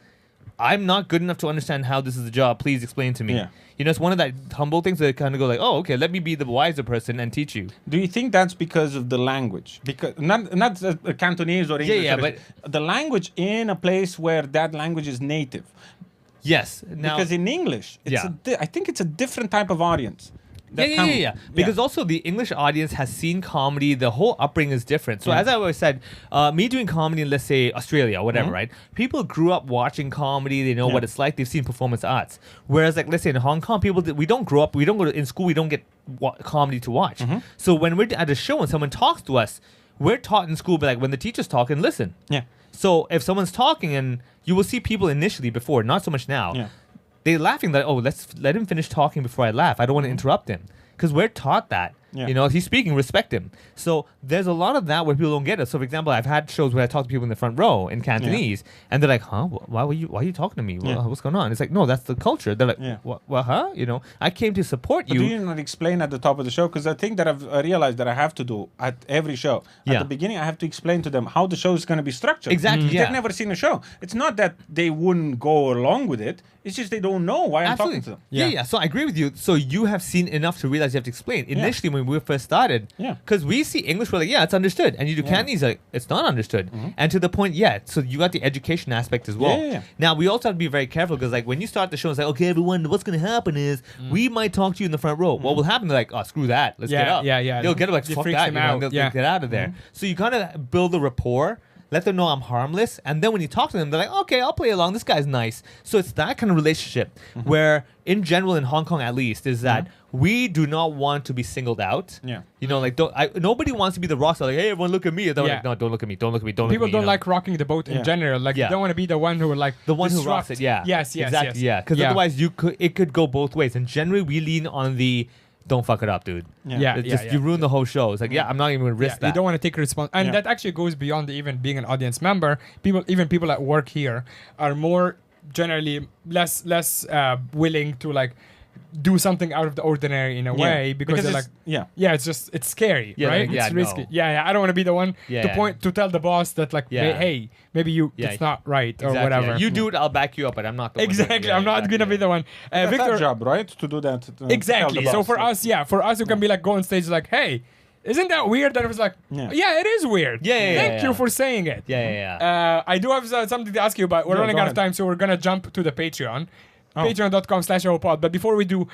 I'm not good enough to understand how this is a job. Please explain to me. Yeah. You know, it's one of that humble things that kind of go like, oh, okay, let me be the wiser person and teach you. Do you think that's because of the language? Because not Cantonese or English. yeah, but the language in a place where that language is native. Yes. Now, Because in English, it's I think it's a different type of audience. Yeah. Because also the English audience has seen comedy. The whole upbringing is different. So as I always said, me doing comedy in, let's say, Australia, whatever, right? People grew up watching comedy. They know what it's like. They've seen performance arts. Whereas, like, let's say in Hong Kong, we don't grow up. We don't go to in school. We don't get comedy to watch. So when we're at a show and someone talks to us, we're taught in school, but like when the teacher's talking, listen. Yeah. So if someone's talking, and you will see people initially before, not so much now. Yeah. They're laughing that, oh, let's let him finish talking before I laugh. I don't want to interrupt him. Because we're taught that. Yeah. You know, if he's speaking, respect him. So there's a lot of that where people don't get it. So for example, I've had shows where I talk to people in the front row in Cantonese, and they're like, huh? Why are you talking to me? What's going on? It's like, no, that's the culture. They're like, what, huh? You know, I came to support But you. do you not explain at the top of the show? Because the thing that I've realized that I have to do at every show, at the beginning, I have to explain to them how the show is going to be structured. Exactly, They've never seen a show. It's not that they wouldn't go along with it. It's just they don't know why I'm talking to them. Yeah. So I agree with you. So you have seen enough to realize you have to explain. Initially, when we first started, because we see English, we're like, yeah, it's understood. And you do Cantonese, like, it's not understood. And to the point, so you got the education aspect as well. Yeah. Now, we also have to be very careful because, like, when you start the show, it's like, okay, everyone, what's going to happen is we might talk to you in the front row. What will happen? They're like, oh, screw that. Let's get up. They'll get up, like, It fuck freaks that. them You know, out. they'll get out of there. So you kind of build a rapport. Let them know I'm harmless. And then when you talk to them, they're like, okay, I'll play along. This guy's nice. So it's that kind of relationship where, in general, in Hong Kong at least, is that we do not want to be singled out. Yeah. You know, like, nobody wants to be the rock star. Like, hey, everyone look at me. They're like, no, don't look at me. Don't look at me. Don't look at me. People don't like rocking the boat in general. Like, you don't want to be the one who like the one who disrupt. rocks it. Yeah. Yes. Exactly. Yeah. Because otherwise, it could go both ways. And generally, we lean on the don't fuck it up, dude. It's just you ruin the whole show. It's like, I'm not even gonna risk that. You don't want to take responsibility, and that actually goes beyond even being an audience member. People at work here are more generally less willing to like do something out of the ordinary in a way because they're like it's scary, right? It's risky. I don't want to be the one to tell the boss that like hey, maybe it's not right or whatever. You do it, I'll back you up, but I'm not the one. Exactly. I'm not gonna be the one. That's Victor, our job, right? To do that. Exactly. So for us, we can be like go on stage like, hey, isn't that weird? And it was like, it is weird. Thank you for saying it. I do have something to ask you, but we're running out of time, so we're gonna jump to the Patreon. Patreon.com/ohpod. But before we do,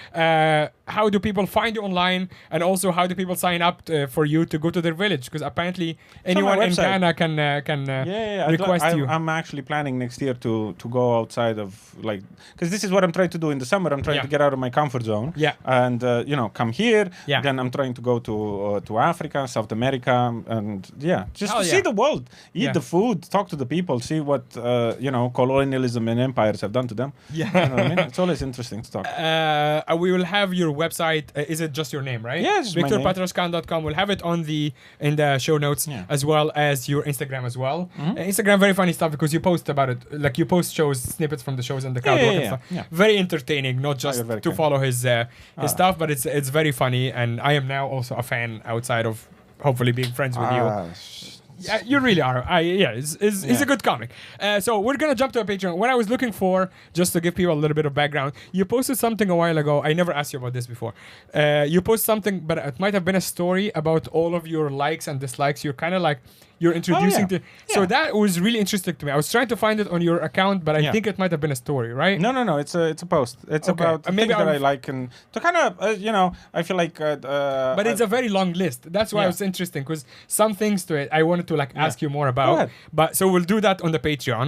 how do people find you online, and also how do people sign up for you to go to their village? Because apparently anyone in Ghana can request you. I'm actually planning next year to go outside of because this is what I'm trying to do in the summer. I'm trying to get out of my comfort zone. Yeah. And come here. Yeah. Then I'm trying to go to Africa, South America, and just Hell to yeah. see the world, eat Yeah. the food, talk to the people, see what colonialism and empires have done to them. Yeah. You know what I mean? It's always interesting to talk. We will have your website. Is it just your name, right? Yeah, it's my name. VictorPãtrãşcan.com. We'll have it in the show notes, Yeah. as well as your Instagram as well. Mm-hmm. Instagram, very funny stuff because you post about it. Like you post shows, snippets from the shows and the crowd work and stuff. Yeah. Very entertaining, not just you're very to kind. follow his stuff, but it's very funny. And I am now also a fan outside of hopefully being friends with you. Yeah, you really are. He's a good comic. So we're gonna jump to a Patreon. What I was looking for, just to give people a little bit of background, you posted something a while ago. I never asked you about this before. You posted something, but it might have been a story about all of your likes and dislikes. You're kind of like you're introducing to. So that was really interesting to me. I was trying to find it on your account, but I think it might have been a story, right? No. It's a post. It's about things that I like, and to kind of I feel like. But it's a very long list. That's why it was interesting, because some things to it I wanted to ask you more about. ahead. But so we'll do that on the Patreon.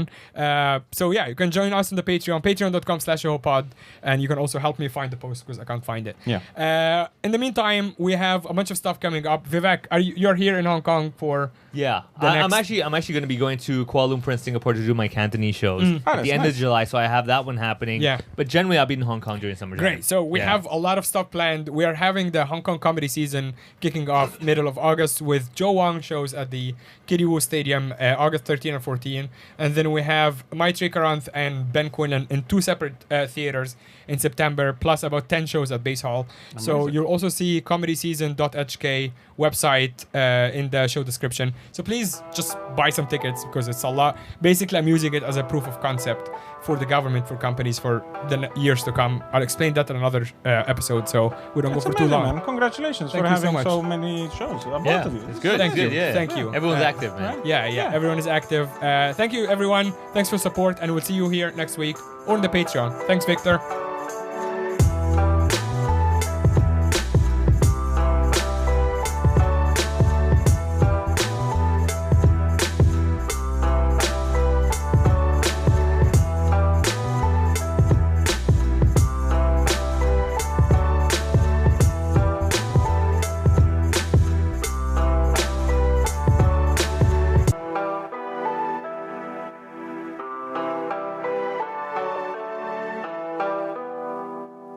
You can join us on the Patreon, patreon.com/ohopod, and you can also help me find the post because I can't find it. Yeah. In the meantime, we have a bunch of stuff coming up. Vivek, you're here in Hong Kong for? Yeah, The I'm next- actually going to be going to Kuala Lumpur and Singapore to do my Cantonese shows at that's the end nice. of July. So I have that one happening. Yeah. But generally, I'll be in Hong Kong during summertime. Great. So we have a lot of stuff planned. We are having the Hong Kong comedy season kicking off middle of August with Joe Wong shows at the Kitty Woo Stadium, August 13 and 14. And then we have Mai Trikaranth and Ben Quinlan in 2 separate theaters in September, plus about 10 shows at Base Hall. So you'll also see comedyseason.hk website in the show description. So please just buy some tickets because it's a lot. Basically, I'm using it as a proof of concept for the government, for companies, for the years to come. I'll explain that in another episode, so we don't It's go for too amazing, long. man. Congratulations Thank for you so having much. so many shows. Both Yeah, of you. it's good. Thank it's good, you. Yeah. Thank you. Everyone's active, man. Yeah, everyone is active. Thank you, everyone. Thanks for support, and we'll see you here next week or on the Patreon. Thanks, Victor.